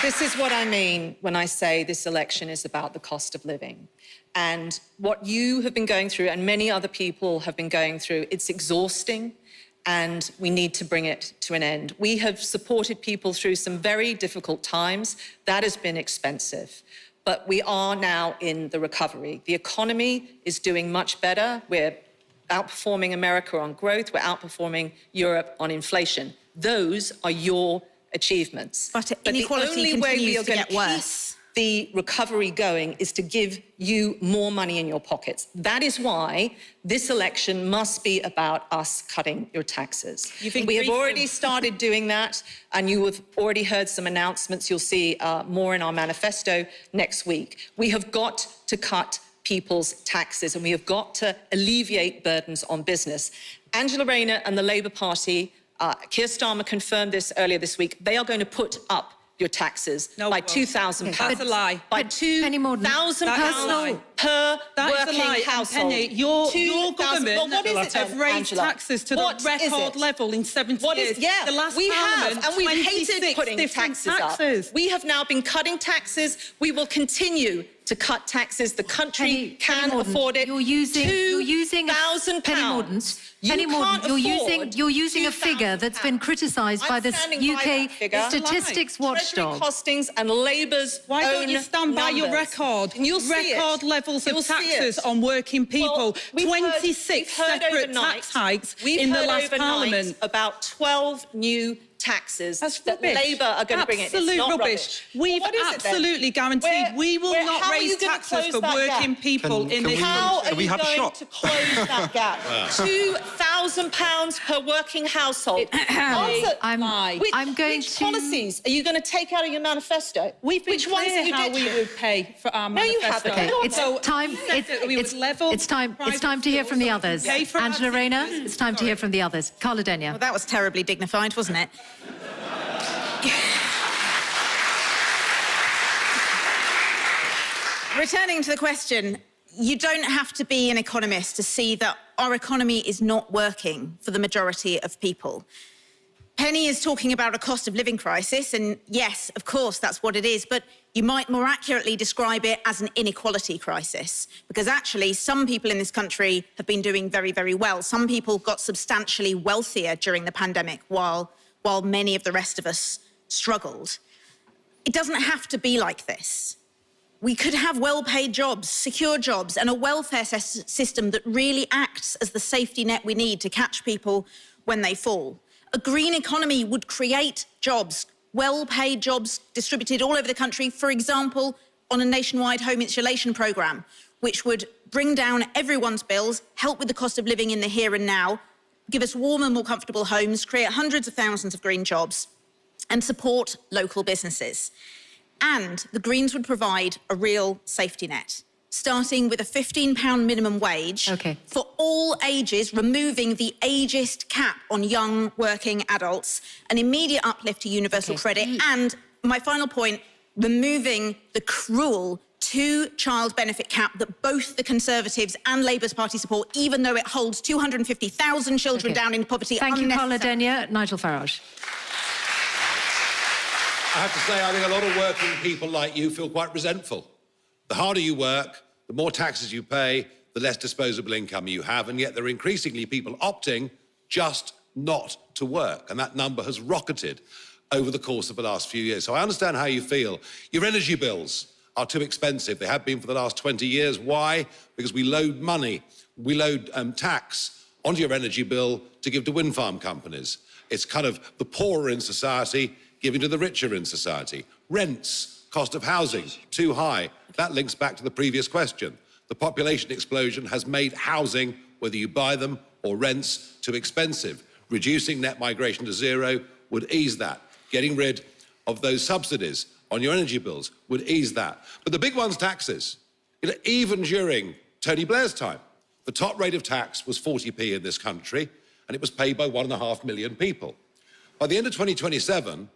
This is what I mean when I say this election is about the cost of living. And what you have been going through, and many other people have been going through, it's exhausting, and we need to bring it to an end. We have supported people through some very difficult times. That has been expensive. But we are now in the recovery. The economy is doing much better. We're outperforming America on growth. We're outperforming Europe on inflation. Those are your achievements. But inequality the only way we continues are to going get to worse. keep the recovery going is to give you more money in your pockets. That is why this election must be about us cutting your taxes. We have already started doing that, and you have already heard some announcements. You'll see more in our manifesto next week. We have got to cut people's taxes, and we have got to alleviate burdens on business. Angela Rayner and the Labour Party, Keir Starmer confirmed this earlier this week, they are going to put up your taxes by £2,000. That's a lie. By £2,000 per working household. Penny, your government have raised taxes to the record level in 70 years. Yeah, the last we Parliament, have, and we've hated putting taxes up. We have now been cutting taxes. We will continue to cut taxes. The country can afford it. You're using £2,000. Penny Mordaunt. Penny Mordaunt, you're using a figure that's been criticised by the UK Statistics Watchdog. Costings and Labour's Why don't you stand by your numbers. record? And you'll see record it. levels of You'll see taxes it. on working people. Well, 26 separate tax hikes in the last Parliament. About 12 new taxes That's that rubbish. Labour are going to bring in. It's Absolute not rubbish. We've What is it then? absolutely guaranteed we will not how are raise you gonna taxes close for that working gap? people in this How country. are you going to close that gap? £2,000 per working household. Which policies are you going to take out of your manifesto? We've been Which ones clear have you how ditched? we would pay for our No, you manifesto. haven't. Okay, it's So time. we said that we would level It's time to hear from the others. pay for our Angela Rayner, teachers. it's time to hear from the others. Carla Denyer. Well, that was terribly dignified, wasn't it? Returning to the question, you don't have to be an economist to see that our economy is not working for the majority of people. Penny is talking about a cost of living crisis, and yes, of course, that's what it is, but you might more accurately describe it as an inequality crisis, because actually some people in this country have been doing very, very well. Some people got substantially wealthier during the pandemic while many of the rest of us struggled. It doesn't have to be like this. We could have well-paid jobs, secure jobs, and a welfare system that really acts as the safety net we need to catch people when they fall. A green economy would create jobs, well-paid jobs distributed all over the country, for example, on a nationwide home insulation programme, which would bring down everyone's bills, help with the cost of living in the here and now, give us warmer, more comfortable homes, create hundreds of thousands of green jobs, and support local businesses. And the Greens would provide a real safety net, starting with a £15 minimum wage for all ages, removing the ageist cap on young working adults, an immediate uplift to universal credit, and my final point, removing the cruel two-child benefit cap that both the Conservatives and Labour's party support, even though it holds 250,000 children down in poverty. Thank you, Carla Denyer. Nigel Farage. I have to say, I think a lot of working people like you feel quite resentful. The harder you work, the more taxes you pay, the less disposable income you have, and yet there are increasingly people opting just not to work, and that number has rocketed over the course of the last few years. So I understand how you feel. Your energy bills are too expensive. They have been for the last 20 years. Why? Because we load money, we load tax onto your energy bill to give to wind farm companies. It's kind of the poorer in society giving to the richer in society. Rents, cost of housing, too high. That links back to the previous question. The population explosion has made housing, whether you buy them or rents, too expensive. Reducing net migration to zero would ease that. Getting rid of those subsidies on your energy bills would ease that. But the big one's taxes. Even during Tony Blair's time, the top rate of tax was 40p in this country, and it was paid by 1.5 million people. By the end of 2027,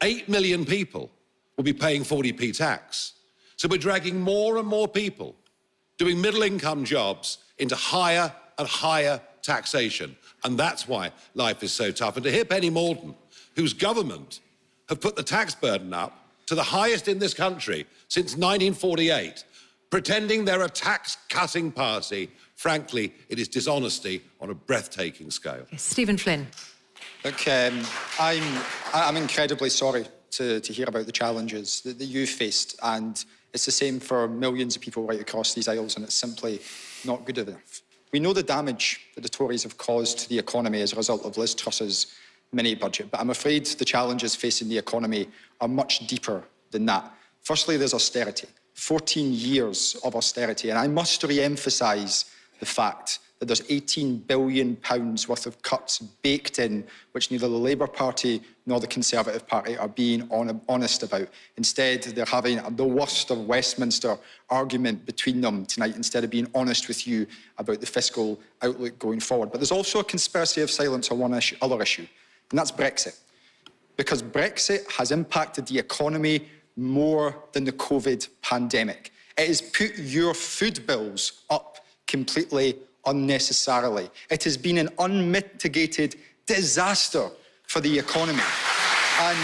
8 million people will be paying 40p tax. So we're dragging more and more people doing middle-income jobs into higher and higher taxation. And that's why life is so tough. And to hear Penny Mordaunt, whose government have put the tax burden up to the highest in this country since 1948, pretending they're a tax-cutting party, frankly, it is dishonesty on a breathtaking scale. Stephen Flynn. Look, I'm incredibly sorry to hear about the challenges that you've faced, and it's the same for millions of people right across these aisles, and it's simply not good enough. We know the damage that the Tories have caused to the economy as a result of Liz Truss's mini-budget, but I'm afraid the challenges facing the economy are much deeper than that. Firstly, there's austerity. 14 years of austerity, and I must re-emphasise the fact that there's £18 billion worth of cuts baked in, which neither the Labour Party nor the Conservative Party are being honest about. Instead, they're having the worst of Westminster argument between them tonight, instead of being honest with you about the fiscal outlook going forward. But there's also a conspiracy of silence on one other issue, and that's Brexit. Because Brexit has impacted the economy more than the COVID pandemic. It has put your food bills up completely unnecessarily. It has been an unmitigated disaster for the economy. And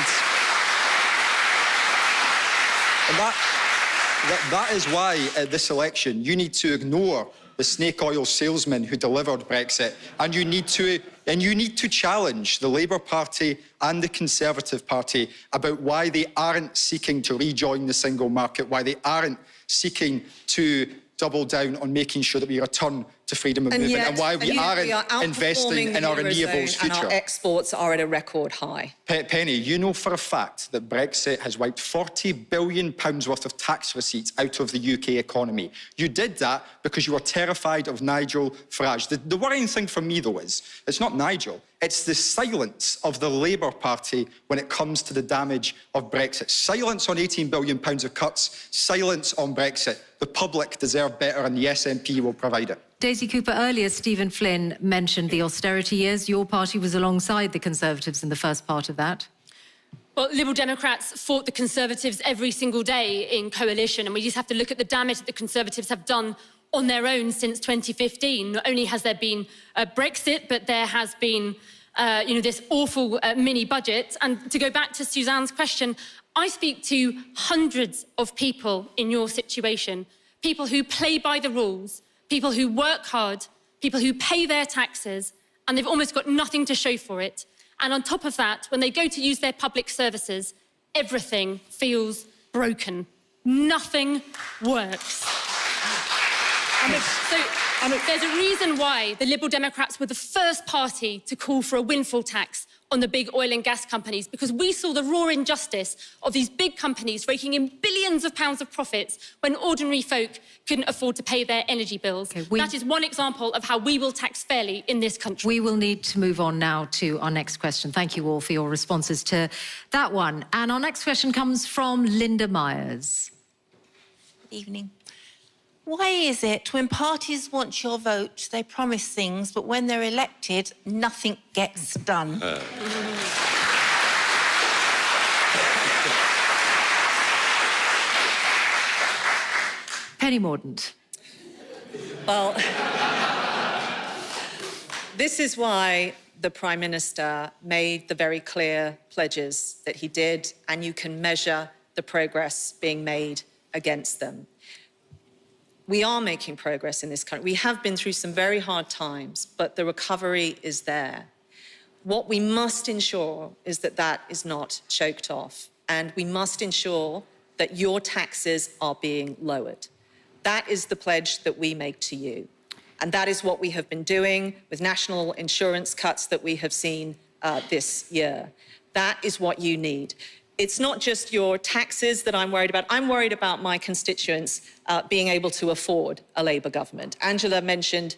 that is why at this election you need to ignore the snake oil salesman who delivered Brexit, and you need to challenge the Labour Party and the Conservative Party about why they aren't seeking to rejoin the single market, why they aren't seeking to double down on making sure that we return to freedom of And movement yet, and why we aren't outperforming investing in the our Eurozone renewables and future. our exports are at a record high. Penny, you know for a fact that Brexit has wiped £40 billion worth of tax receipts out of the UK economy. You did that because you were terrified of Nigel Farage. The worrying thing for me, though, is it's not Nigel. It's the silence of the Labour Party when it comes to the damage of Brexit. Silence on £18 billion of cuts, silence on Brexit. The public deserve better and the SNP will provide it. Daisy Cooper, earlier Stephen Flynn mentioned the austerity years. Your party was alongside the Conservatives in the first part of that. Well, Liberal Democrats fought the Conservatives every single day in coalition, and we just have to look at the damage that the Conservatives have done on their own since 2015. Not only has there been Brexit, but there has been, this awful mini budget. And to go back to Suzanne's question, I speak to hundreds of people in your situation, people who play by the rules, people who work hard, people who pay their taxes, and they've almost got nothing to show for it. And on top of that, when they go to use their public services, everything feels broken. Nothing works. There's a reason why the Liberal Democrats were the first party to call for a windfall tax on the big oil and gas companies, because we saw the raw injustice of these big companies raking in billions of pounds of profits when ordinary folk couldn't afford to pay their energy bills. That is one example of how we will tax fairly in this country. We will need to move on now to our next question. Thank you all for your responses to that one. And our next question comes from Linda Myers. Good evening. Why is it when parties want your vote, they promise things, but when they're elected, nothing gets done? Penny Mordaunt. Well, this is why the Prime Minister made the very clear pledges that he did, and you can measure the progress being made against them. We are making progress in this country. We have been through some very hard times, but the recovery is there. What we must ensure is that that is not choked off, and we must ensure that your taxes are being lowered. That is the pledge that we make to you. And that is what we have been doing with national insurance cuts that we have seen this year. That is what you need. It's not just your taxes that I'm worried about. I'm worried about my constituents being able to afford a Labour government. Angela mentioned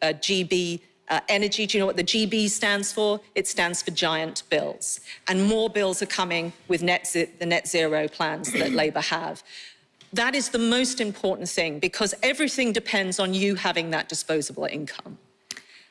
GB Energy. Do you know what the GB stands for? It stands for giant bills. And more bills are coming with the net zero plans that Labour have. That is the most important thing, because everything depends on you having that disposable income.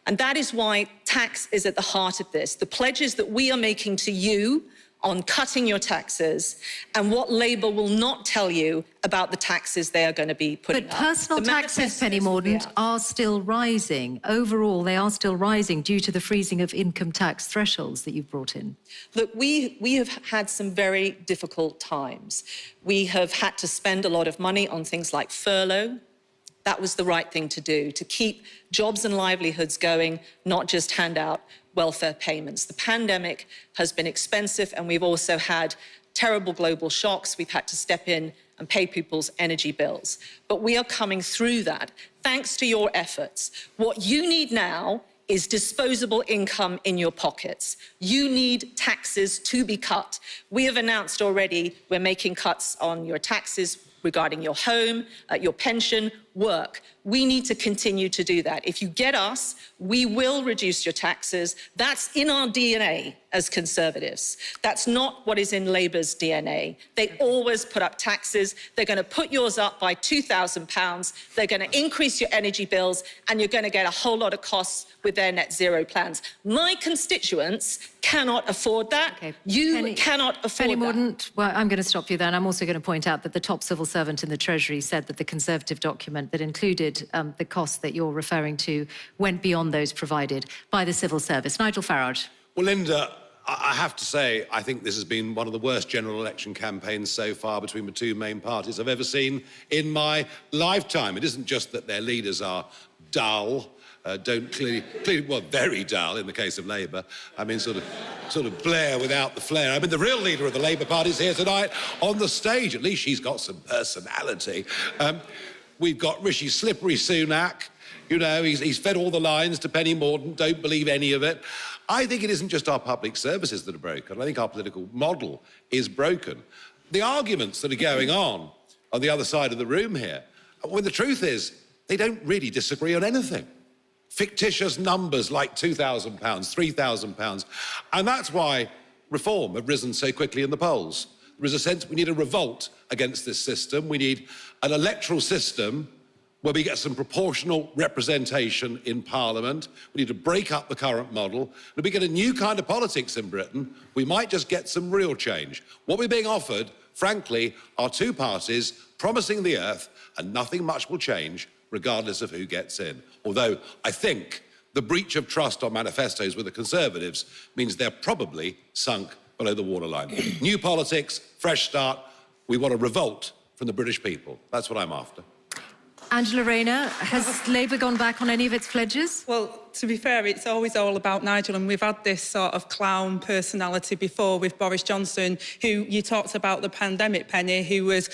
And that is why tax is at the heart of this. The pledges that we are making to you on cutting your taxes, and what Labour will not tell you about the taxes they are going to be putting up. But personal taxes, Penny Mordaunt, are still rising. Overall, they are still rising due to the freezing of income tax thresholds that you've brought in. Look, we have had some very difficult times. We have had to spend a lot of money on things like furlough. That was the right thing to do, to keep jobs and livelihoods going, not just hand out welfare payments. The pandemic has been expensive, and we've also had terrible global shocks. We've had to step in and pay people's energy bills. But we are coming through that, thanks to your efforts. What you need now is disposable income in your pockets. You need taxes to be cut. We have announced already we're making cuts on your taxes regarding your home, your pension, work. We need to continue to do that. If you get us, we will reduce your taxes. That's in our DNA as Conservatives. That's not what is in Labour's DNA. They always put up taxes. They're going to put yours up by £2,000. They're going to increase your energy bills, and you're going to get a whole lot of costs with their net zero plans. My constituents cannot afford that. Okay. You cannot afford Penny that. Mordaunt, well, I'm going to stop you there, and I'm also going to point out that the top civil servant in the Treasury said that the Conservative document that included the costs that you're referring to went beyond those provided by the civil service. Nigel Farage. Well, Linda, I have to say, I think this has been one of the worst general election campaigns so far between the two main parties I've ever seen in my lifetime. It isn't just that their leaders are dull, very dull in the case of Labour. I mean, sort of Blair without the flair. I mean, the real leader of the Labour Party is here tonight on the stage. At least she's got some personality. We've got Rishi Slippery Sunak. You know, he's fed all the lines to Penny Mordaunt, don't believe any of it. I think it isn't just our public services that are broken. I think our political model is broken. The arguments that are going on the other side of the room here, well, the truth is, they don't really disagree on anything. Fictitious numbers like £2,000, £3,000. And that's why Reform have risen so quickly in the polls. There is a sense we need a revolt against this system. We need an electoral system where we get some proportional representation in Parliament. We need to break up the current model. And if we get a new kind of politics in Britain, we might just get some real change. What we're being offered, frankly, are two parties promising the earth, and nothing much will change regardless of who gets in. Although I think the breach of trust on manifestos with the Conservatives means they're probably sunk below the waterline. New politics, fresh start. We want a revolt from the British people. That's what I'm after. Angela Rayner, has Labour gone back on any of its pledges? Well, to be fair, it's always all about Nigel, and we've had this sort of clown personality before with Boris Johnson, who you talked about the pandemic, Penny, who was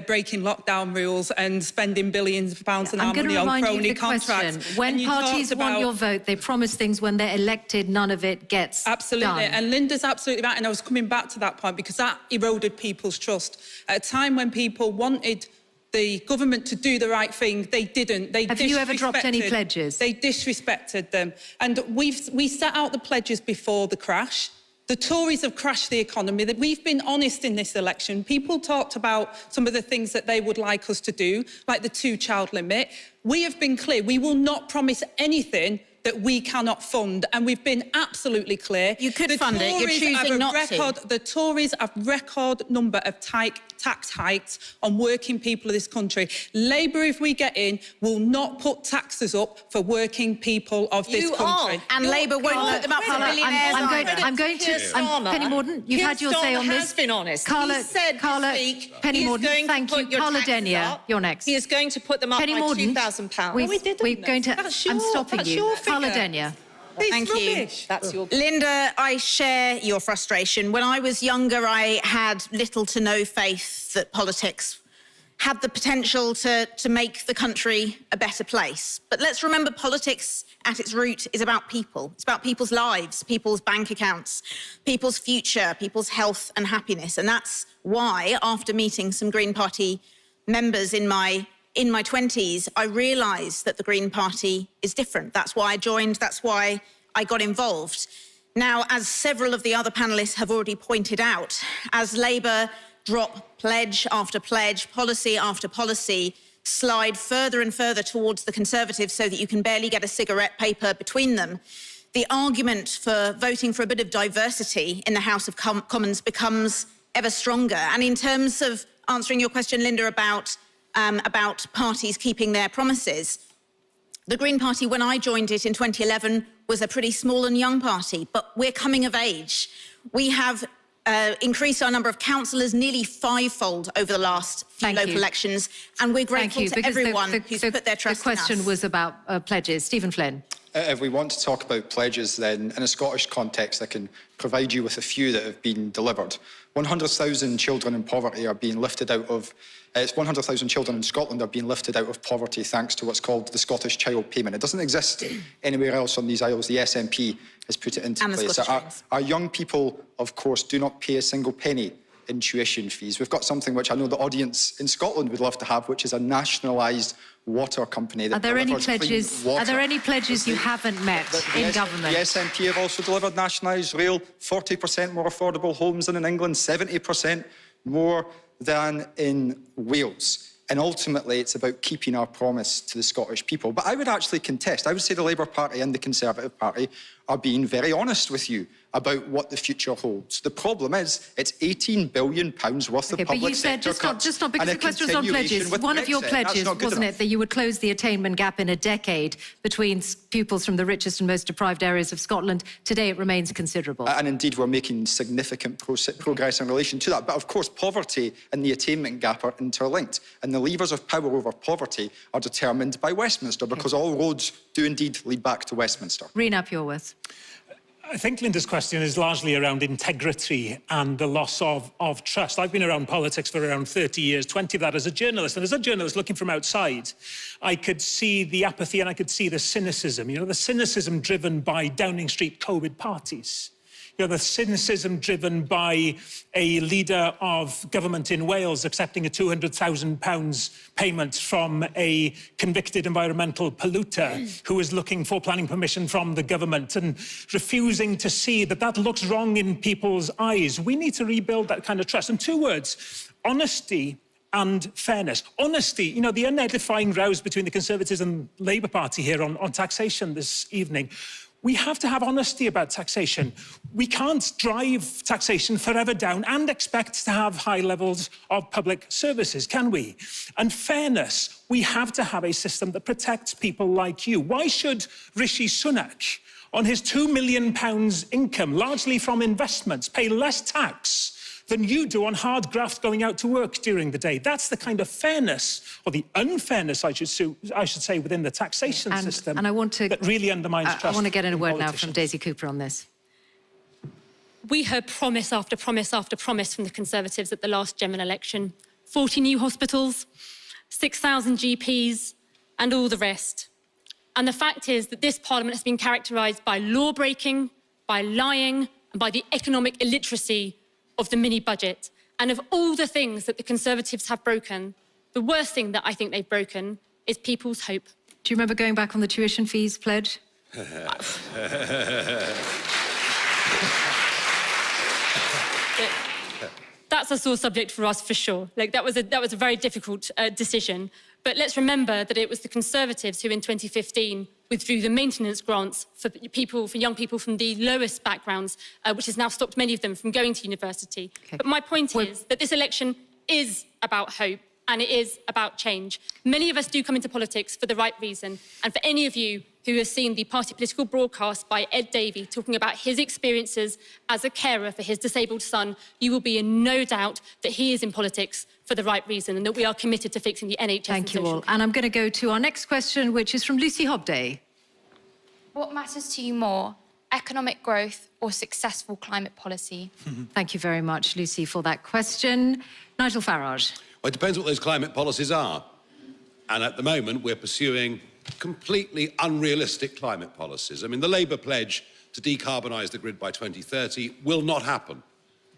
breaking lockdown rules and spending billions of pounds in our money on crony contracts. When parties want your vote, they promise things. When they're elected, none of it gets absolutely done. And Linda's absolutely right, and I was coming back to that point because that eroded people's trust at a time when people wanted the government to do the right thing. They didn't. Have you ever dropped any pledges? They disrespected them. And we set out the pledges before the crash. The Tories have crashed the economy. That we've been honest in this election. People talked about some of the things that they would like us to do, like the 2-child limit. We have been clear. We will not promise anything that we cannot fund, and we've been absolutely clear. You could fund it, you're choosing not to. The Tories have record number of tax hikes on working people of this country. Labour, if we get in, will not put taxes up for working people of this country. And Labour won't put them up for billionaires. I'm going to Penny Mordaunt, you've had your say on this. Has been honest. Carla, he said Carla, this week Penny Mordaunt, thank you. Carla Denyer, you're next. He is going to put them up Penny by Mordaunt, £2,000. we're going to. I'm stopping you. Carla Denyer. Thank you. That's your... Linda, I share your frustration. When I was younger, I had little to no faith that politics had the potential to make the country a better place. But let's remember, politics at its root is about people. It's about people's lives, people's bank accounts, people's future, people's health and happiness. And that's why, after meeting some Green Party members in my 20s, I realised that the Green Party is different. That's why I joined, that's why I got involved. Now, as several of the other panellists have already pointed out, as Labour drop pledge after pledge, policy after policy, slide further and further towards the Conservatives so that you can barely get a cigarette paper between them, the argument for voting for a bit of diversity in the House of Commons becomes ever stronger. And in terms of answering your question, Linda, about parties keeping their promises, the Green Party, when I joined it in 2011, was a pretty small and young party, but we're coming of age. We have increased our number of councillors nearly 5-fold over the last few local elections, and we're grateful to everyone who's put their trust in us. The question was about pledges. Stephen Flynn. If we want to talk about pledges, then in a Scottish context, I can provide you with a few that have been delivered. 100,000 children in poverty are being lifted out of... 100,000 children in Scotland are being lifted out of poverty thanks to what's called the Scottish Child Payment. It doesn't exist anywhere else on these isles. The SNP has put it into place. Our young people, of course, do not pay a single penny in tuition fees. We've got something which I know the audience in Scotland would love to have, which is a nationalised water company that delivers clean water. Are there any pledges you haven't met in government? The SNP have also delivered nationalised rail, 40% more affordable homes than in England, 70% more than in Wales. And ultimately, it's about keeping our promise to the Scottish people. But I would actually contest, I would say the Labour Party and the Conservative Party are being very honest with you about what the future holds. The problem is, it's £18 billion worth of public sector cuts. Just stop, because the question was on pledges. One of your pledges, wasn't it, that you would close the attainment gap in a decade between pupils from the richest and most deprived areas of Scotland? Today, it remains considerable. And indeed, we're making significant progress in relation to that. But of course, poverty and the attainment gap are interlinked. And the levers of power over poverty are determined by Westminster, because all roads do indeed lead back to Westminster. Rena Pureworth. I think Linda's question is largely around integrity and the loss of trust. I've been around politics for around 30 years, 20 of that as a journalist. And as a journalist looking from outside, I could see the apathy and I could see the cynicism. You know, the cynicism driven by Downing Street COVID parties. You know, the cynicism driven by a leader of government in Wales accepting a £200,000 payment from a convicted environmental polluter who was looking for planning permission from the government and refusing to see that that looks wrong in people's eyes. We need to rebuild that kind of trust. And 2 words, honesty and fairness. Honesty, you know, the unedifying rows between the Conservatives and Labour Party here on taxation this evening. We have to have honesty about taxation. We can't drive taxation forever down and expect to have high levels of public services, can we? And fairness, we have to have a system that protects people like you. Why should Rishi Sunak, on his £2 million income, largely from investments, pay less tax than you do on hard graft going out to work during the day? That's the kind of fairness, or the unfairness, I should say, within the taxation system and I want to, that really undermines trust. I want to get in a word now from Daisy Cooper on this. We heard promise after promise after promise from the Conservatives at the last general election. 40 new hospitals, 6,000 GPs, and all the rest. And the fact is that this Parliament has been characterised by law-breaking, by lying, and by the economic illiteracy of the mini-budget. And of all the things that the Conservatives have broken, the worst thing that I think they've broken is people's hope. Do you remember going back on the tuition fees pledge? That's a sore subject for us, for sure. Like, that was a very difficult decision. But let's remember that it was the Conservatives who, in 2015, withdrew the maintenance grants for young people from the lowest backgrounds, which has now stopped many of them from going to university. Okay. But my point is that this election is about hope, and it is about change. Many of us do come into politics for the right reason. And for any of you who has seen the party political broadcast by Ed Davey talking about his experiences as a carer for his disabled son, you will be in no doubt that he is in politics for the right reason and that we are committed to fixing the NHS. Thank you all. And I'm going to go to our next question, which is from Lucy Hobday. What matters to you more, economic growth or successful climate policy? Thank you very much, Lucy, for that question. Nigel Farage. Well, it depends what those climate policies are. And at the moment, we're pursuing completely unrealistic climate policies. I mean, the Labour pledge to decarbonise the grid by 2030 will not happen,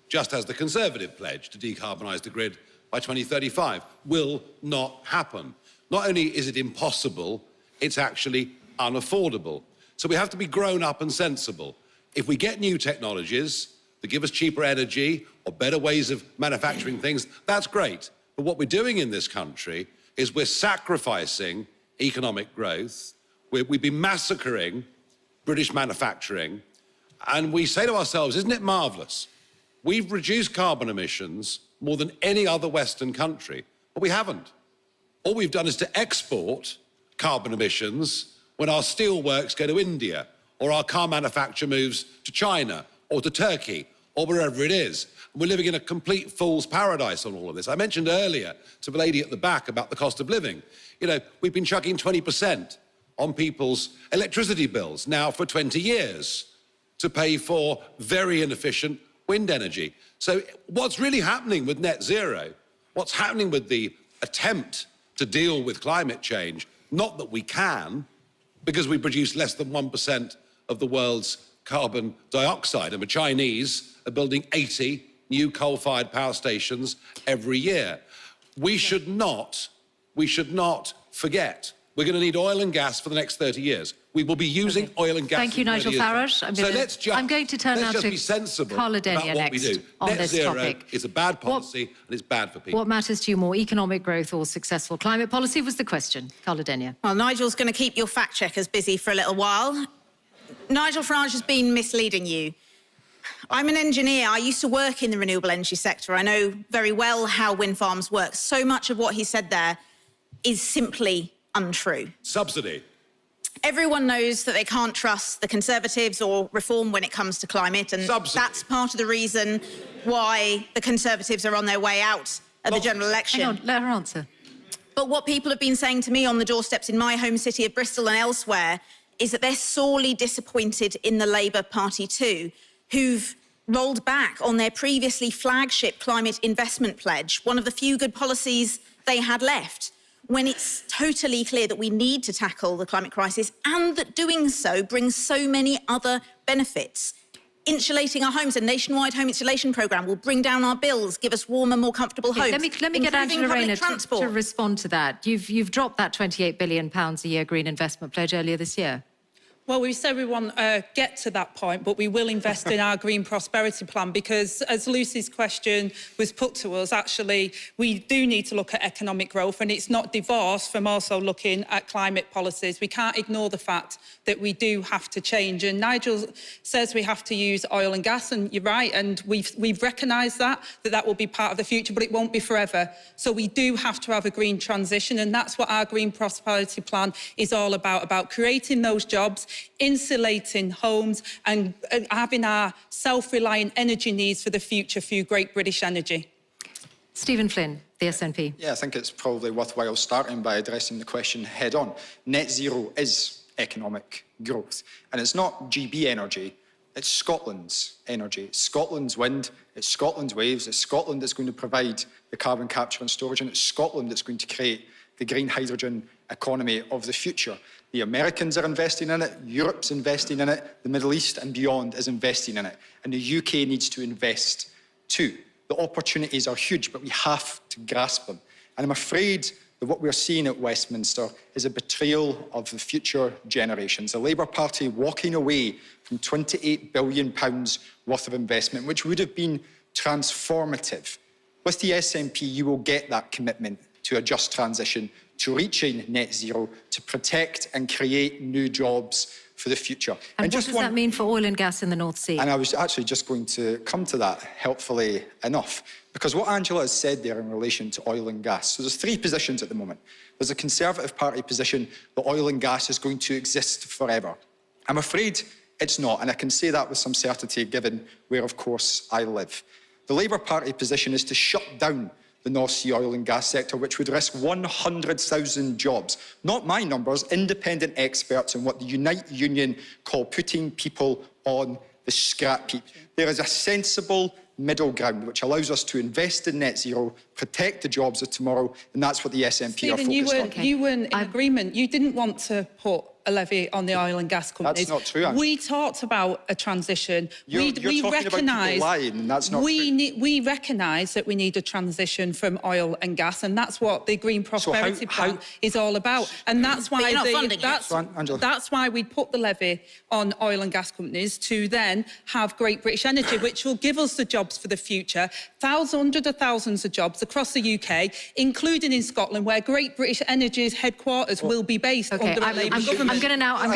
just as the Conservative pledge to decarbonise the grid by 2035 will not happen. Not only is it impossible, it's actually unaffordable. So we have to be grown up and sensible. If we get new technologies that give us cheaper energy or better ways of manufacturing things, that's great. But what we're doing in this country is we're sacrificing economic growth. We've been massacring British manufacturing. And we say to ourselves, isn't it marvellous? We've reduced carbon emissions more than any other Western country, but we haven't. All we've done is to export carbon emissions when our steel works go to India, or our car manufacture moves to China, or to Turkey, or wherever it is. We're living in a complete fool's paradise on all of this. I mentioned earlier to the lady at the back about the cost of living. You know, we've been chucking 20% on people's electricity bills now for 20 years to pay for very inefficient wind energy. So what's really happening with net zero, what's happening with the attempt to deal with climate change, not that we can, because we produce less than 1% of the world's carbon dioxide, and the Chinese are building 80 new coal-fired power stations every year. We should not forget. We're going to need oil and gas for the next 30 years. We will be using oil and gas. Thank you, Nigel Farage. I'm going to turn now to be sensible Carla Denyer about what we do. on Net this zero topic. is a bad policy and it's bad for people. What matters to you more, economic growth or successful climate policy, was the question. Carla Denyer. Well, Nigel's going to keep your fact checkers busy for a little while. Nigel Farage has been misleading you. I'm an engineer. I used to work in the renewable energy sector. I know very well how wind farms work. So much of what he said there is simply untrue. Subsidy. Everyone knows that they can't trust the Conservatives or Reform when it comes to climate, and that's part of the reason why the Conservatives are on their way out at the general election. Hang on, let her answer. But what people have been saying to me on the doorsteps in my home city of Bristol and elsewhere is that they're sorely disappointed in the Labour Party too, who've rolled back on their previously flagship climate investment pledge, one of the few good policies they had left, when it's totally clear that we need to tackle the climate crisis and that doing so brings so many other benefits. Insulating our homes, a nationwide home insulation programme will bring down our bills, give us warmer, more comfortable homes. Let me get Angela Rayner to respond to that. You've dropped that £28 billion a year green investment pledge earlier this year. Well, we said we won't get to that point, but we will invest in our Green Prosperity Plan because, as Lucy's question was put to us, actually, we do need to look at economic growth, and it's not divorced from also looking at climate policies. We can't ignore the fact that we do have to change. And Nigel says we have to use oil and gas, and you're right, and we've recognised that will be part of the future, but it won't be forever. So we do have to have a green transition, and that's what our Green Prosperity Plan is all about creating those jobs, insulating homes and having our self-reliant energy needs for the future through Great British Energy. Stephen Flynn, the SNP. Yeah, I think it's probably worthwhile starting by addressing the question head on. Net zero is economic growth, and it's not GB energy, it's Scotland's energy. It's Scotland's wind, it's Scotland's waves, it's Scotland that's going to provide the carbon capture and storage, and it's Scotland that's going to create the green hydrogen economy of the future. The Americans are investing in it, Europe's investing in it, the Middle East and beyond is investing in it, and the UK needs to invest too. The opportunities are huge, but we have to grasp them. And I'm afraid that what we're seeing at Westminster is a betrayal of the future generations. The Labour Party walking away from £28 billion worth of investment, which would have been transformative. With the SNP, you will get that commitment to a just transition, to reaching net zero, to protect and create new jobs for the future. And what does that mean for oil and gas in the North Sea? And I was actually just going to come to that helpfully enough, because what Angela has said there in relation to oil and gas, so there's three positions at the moment. There's a Conservative Party position that oil and gas is going to exist forever. I'm afraid it's not, and I can say that with some certainty given where, of course, I live. The Labour Party position is to shut down the North Sea oil and gas sector, which would risk 100,000 jobs. Not my numbers, independent experts in what the Unite Union call putting people on the scrap heap. There is a sensible middle ground which allows us to invest in net zero, protect the jobs of tomorrow, and that's what the SNP are focused on. You weren't in agreement. You didn't want to put a levy on the oil and gas companies. That's not true, Angela. We talked about a transition. You're talking about people lying, and that's not true. We recognise that we need a transition from oil and gas, and that's what the Green Prosperity Plan is all about. And that's why that's why we put the levy on oil and gas companies to then have Great British Energy, which will give us the jobs for the future, hundreds of thousands of jobs across the UK, including in Scotland, where Great British Energy's headquarters will be based under a Labour government. I'm going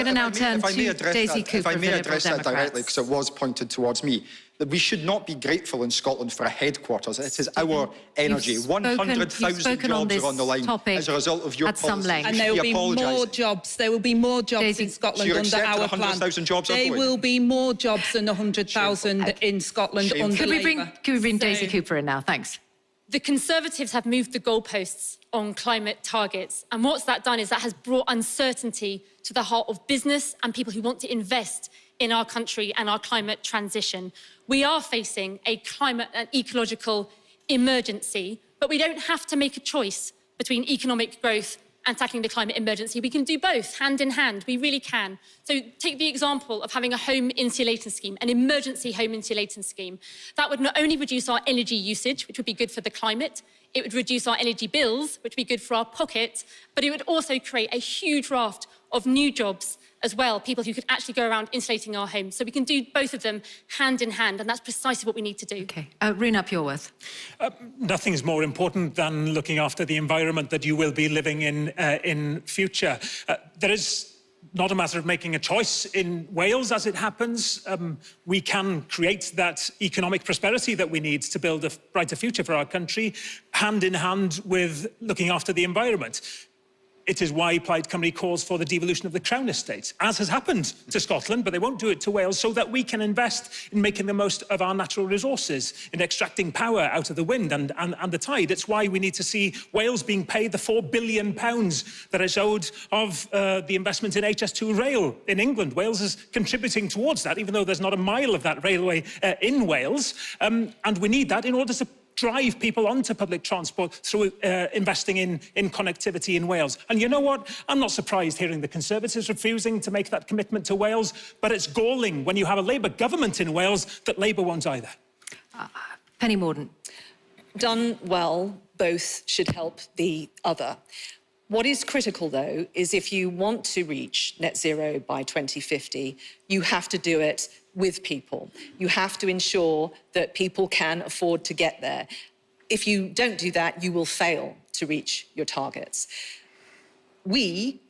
to now turn to Daisy Cooper. If I may address that directly, because it was pointed towards me, that we should not be grateful in Scotland for a headquarters. It is our energy. 100,000 jobs are on the line as a result of your policy. And there will be more jobs. There will be more jobs in Scotland under our plan. There will be more jobs than 100,000 in Scotland under Labour. Can we bring Daisy Cooper in now? Thanks. The Conservatives have moved the goalposts on climate targets. And what's that done is that has brought uncertainty to the heart of business and people who want to invest in our country and our climate transition. We are facing a climate and ecological emergency, but we don't have to make a choice between economic growth and tackling the climate emergency. We can do both, hand in hand. We really can. So take the example of having a home insulating scheme, an emergency home insulating scheme. That would not only reduce our energy usage, which would be good for the climate, it would reduce our energy bills, which would be good for our pocket, but it would also create a huge raft of new jobs as well, people who could actually go around insulating our homes. So we can do both of them hand in hand, and that's precisely what we need to do. OK. Rena Pureworth. Nothing's more important than looking after the environment that you will be living in future. There is not a matter of making a choice. In Wales, as it happens, we can create that economic prosperity that we need to build a brighter future for our country, hand in hand with looking after the environment. it is why Plaid Cymru calls for the devolution of the Crown Estate, as has happened to Scotland, but they won't do it to Wales, so that we can invest in making the most of our natural resources, in extracting power out of the wind and the tide. It's why we need to see Wales being paid the £4 billion that is owed of the investment in HS2 rail in England. Wales is contributing towards that, even though there's not a mile of that railway in Wales. And we need that in order to drive people onto public transport through investing in connectivity in Wales. And you know what? I'm not surprised hearing the Conservatives refusing to make that commitment to Wales, but it's galling when you have a Labour government in Wales that Labour won't either. Penny Mordaunt. Done well, both should help the other. What is critical, though, is if you want to reach net zero by 2050, you have to do it with people. You have to ensure that people can afford to get there. If you don't do that, you will fail to reach your targets. We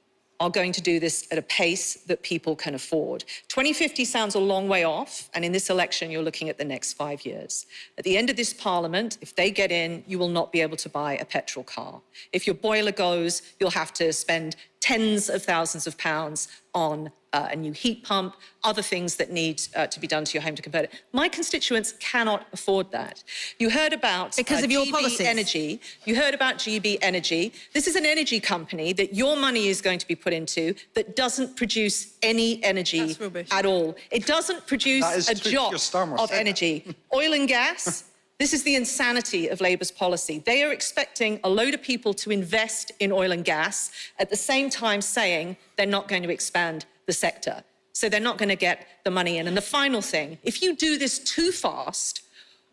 are going to do this at a pace that people can afford. 2050 sounds a long way off, and in this election, you're looking at the next 5 years. At the end of this parliament, if they get in, you will not be able to buy a petrol car. If your boiler goes, you'll have to spend tens of thousands of pounds on a new heat pump, other things that need to be done to your home to convert it. My constituents cannot afford that. You heard about because of your GB policies. Energy. You heard about GB Energy. This is an energy company that your money is going to be put into that doesn't produce any energy at all. It doesn't produce a jot of energy. Oil and gas. This is the insanity of Labour's policy. They are expecting a load of people to invest in oil and gas at the same time saying they're not going to expand the sector. So they're not going to get the money in. And the final thing, if you do this too fast,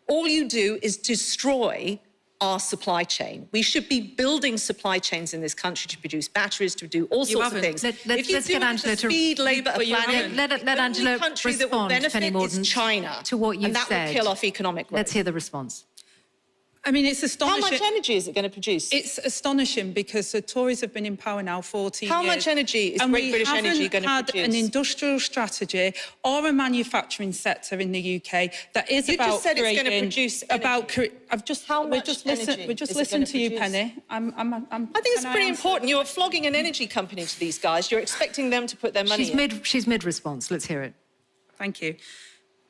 all you do is destroy our supply chain. We should be building supply chains in this country to produce batteries, to do all sorts of things. Let's get Angela to speed Labour are planning, let Angela country that will respond, Penny benefit Mordaunt, is China, to what you've and that said. will kill off economic growth. Let's hear the response. I mean, it's astonishing. How much energy is it going to produce? It's astonishing because the Tories have been in power now 14 years. How much energy is Great British Energy going to produce? And we haven't had an industrial strategy or a manufacturing sector in the UK that is you about just said creating... it's going to produce energy. We're just listening to you, Penny. I think it's pretty important. You're flogging an energy company to these guys. You're expecting them to put their money in. She's mid-response. Let's hear it. Thank you.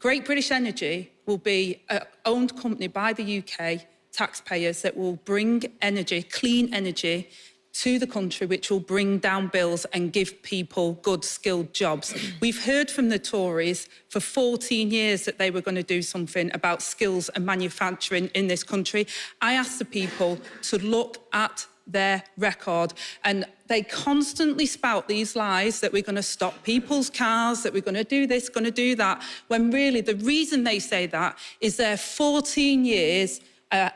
Great British Energy will be an owned company by the UK taxpayers that will bring energy, clean energy, to the country, which will bring down bills and give people good, skilled jobs. We've heard from the Tories for 14 years that they were going to do something about skills and manufacturing in this country. I asked the people to look at their record, and they constantly spout these lies that we're going to stop people's cars, that we're going to do this, going to do that, when really the reason they say that is their 14 years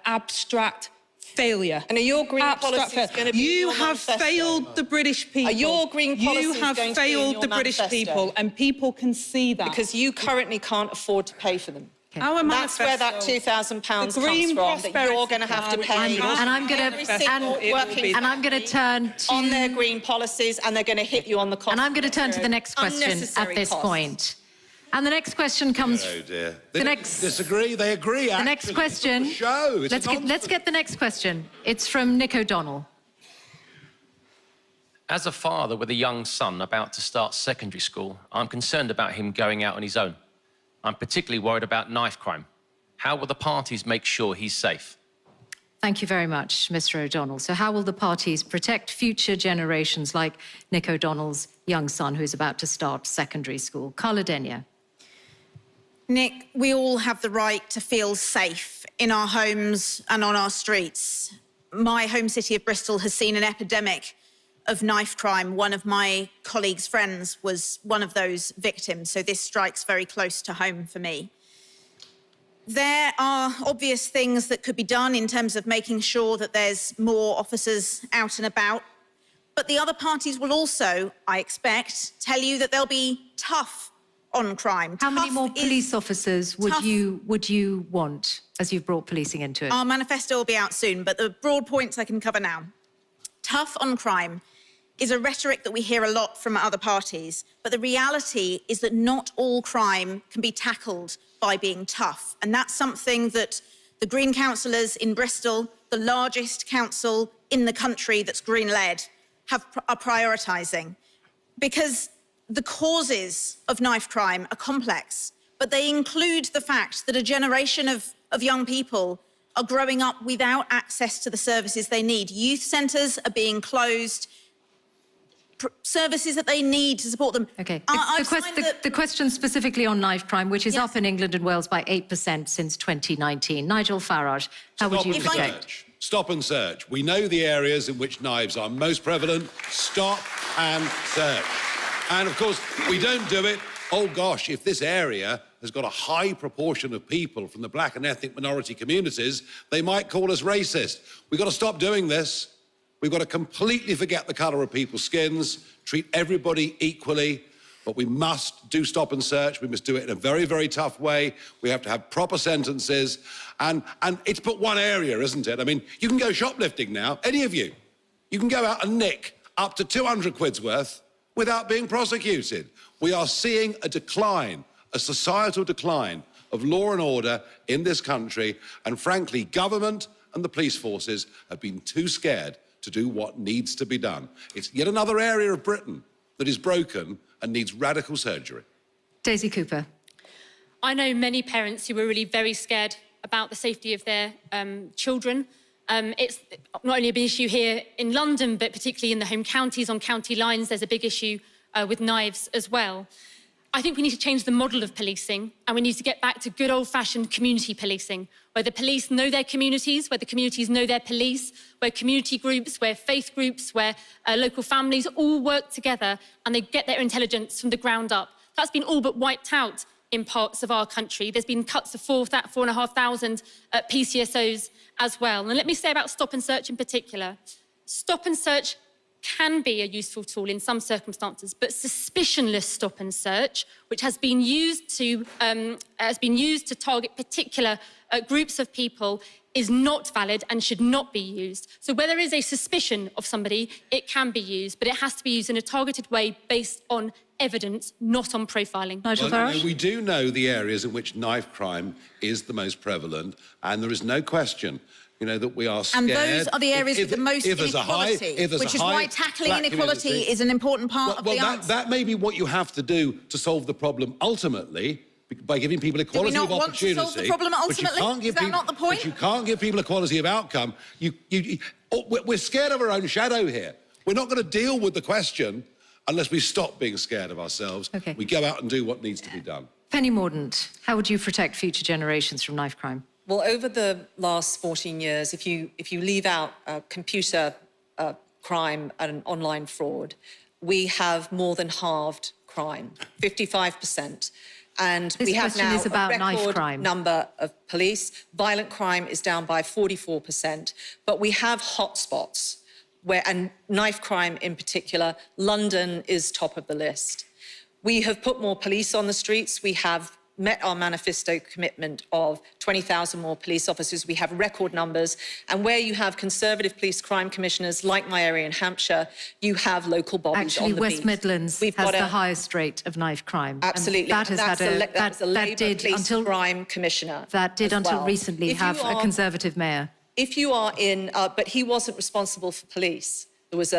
abstract failure. And are your green policies going to be You your have manifesto? failed the British people. Are your green policies You have going to be in failed your the British manifesto? people, and people can see that. Because you currently can't afford to pay for them. Our That's where that £2,000 comes from, that you're going to have to pay. And I'm going to turn to... on their green policies, and they're going to hit you on the cost. And I'm going to turn to the next question at this point. And the next question comes... Oh dear. They disagree, they agree. The next question... Let's get the next question. It's from Nick O'Donnell. As a father with a young son about to start secondary school, I'm concerned about him going out on his own. I'm particularly worried about knife crime. How will the parties make sure he's safe? Thank you very much, Mr. O'Donnell. So how will the parties protect future generations like Nick O'Donnell's young son who's about to start secondary school? Carla Denyer. Nick, we all have the right to feel safe in our homes and on our streets. My home city of Bristol has seen an epidemic of knife crime. One of my colleagues' friends was one of those victims, so this strikes very close to home for me. There are obvious things that could be done in terms of making sure that there's more officers out and about, but the other parties will also, I expect, tell you that they'll be tough on crime. How many more police officers would you want as you've brought policing into it? Our manifesto will be out soon, but the broad points I can cover now. Tough on crime is a rhetoric that we hear a lot from other parties, but the reality is that not all crime can be tackled by being tough. And that's something that the Green councillors in Bristol, the largest council in the country that's Green-led, are prioritising, because the causes of knife crime are complex, but they include the fact that a generation of young people are growing up without access to the services they need. Youth centres are being closed, services that they need to support them. Okay. The question specifically on knife crime, which is up in England and Wales by 8% since 2019. Nigel Farage, how would you protect? Stop and search. We know the areas in which knives are most prevalent. Stop and search. And of course, we don't do it. Oh gosh, if this area has got a high proportion of people from the black and ethnic minority communities, they might call us racist. We've got to stop doing this. We've got to completely forget the colour of people's skins, treat everybody equally, but we must do stop and search. We must do it in a very, very tough way. We have to have proper sentences. And it's but one area, isn't it? I mean, you can go shoplifting now, any of you. You can go out and nick up to 200 quid's worth without being prosecuted. We are seeing a decline, a societal decline of law and order in this country. And frankly, government and the police forces have been too scared to do what needs to be done. It's yet another area of Britain that is broken and needs radical surgery. Daisy Cooper. I know many parents who are really very scared about the safety of their children. It's not only a big issue here in London, but particularly in the home counties, on county lines, there's a big issue with knives as well. I think we need to change the model of policing, and we need to get back to good old-fashioned community policing, where the police know their communities, where the communities know their police, where community groups, where faith groups, where local families all work together and they get their intelligence from the ground up. That's been all but wiped out in parts of our country. There's been cuts of 4,500 PCSOs as well. And let me say about stop and search in particular. Stop and search can be a useful tool in some circumstances, but suspicionless stop and search, which has been used to target particular groups of people, is not valid and should not be used. So where there is a suspicion of somebody, it can be used, but it has to be used in a targeted way based on evidence, not on profiling. Nigel Farage? We do know the areas in which knife crime is the most prevalent, and there is no question, that we are scared. And those are the areas with the most inequality, which is why tackling inequality is an important part of the answer. That may be what you have to do to solve the problem ultimately, by giving people equality of opportunity. Do we not want to solve the problem ultimately? Is that not the point? But you can't give people equality of outcome. We're scared of our own shadow here. We're not going to deal with the question unless we stop being scared of ourselves. Okay. We go out and do what needs to be done. Penny Mordaunt, how would you protect future generations from knife crime? Well, over the last 14 years, if you leave out computer crime and online fraud, we have more than halved crime, 55%. And we have now a record number of police. Violent crime is down by 44%, but we have hotspots and knife crime in particular. London is top of the list. We have put more police on the streets. We have met our manifesto commitment of 20,000 more police officers. We have record numbers. And where you have Conservative police crime commissioners, like my area in Hampshire, you have local bodies on the beat. West Midlands has the highest rate of knife crime. Absolutely. And that was a Labour police crime commissioner. That did until recently have a Conservative mayor. If you are in, but he wasn't responsible for police. There was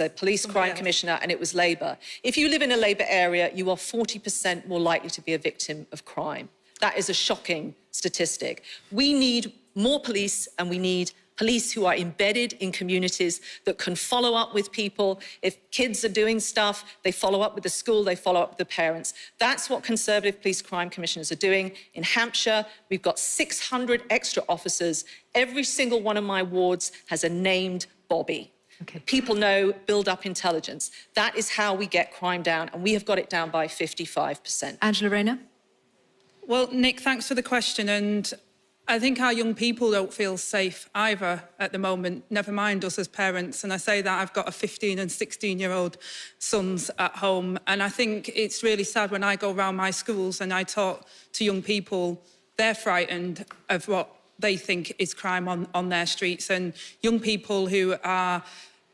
a police crime commissioner, and it was Labour. If you live in a Labour area, you are 40% more likely to be a victim of crime. That is a shocking statistic. We need more police, and we need police who are embedded in communities that can follow up with people. If kids are doing stuff, they follow up with the school, they follow up with the parents. That's what Conservative police crime commissioners are doing. In Hampshire, we've got 600 extra officers. Every single one of my wards has a named Bobby. Okay. People know, build up intelligence. That is how we get crime down, and we have got it down by 55%. Angela Rayner? Well, Nick, thanks for the question. And I think our young people don't feel safe either at the moment, never mind us as parents. And I say that I've got a 15 and 16-year-old sons at home. And I think it's really sad when I go around my schools and I talk to young people, they're frightened of what they think is crime on their streets. And young people who are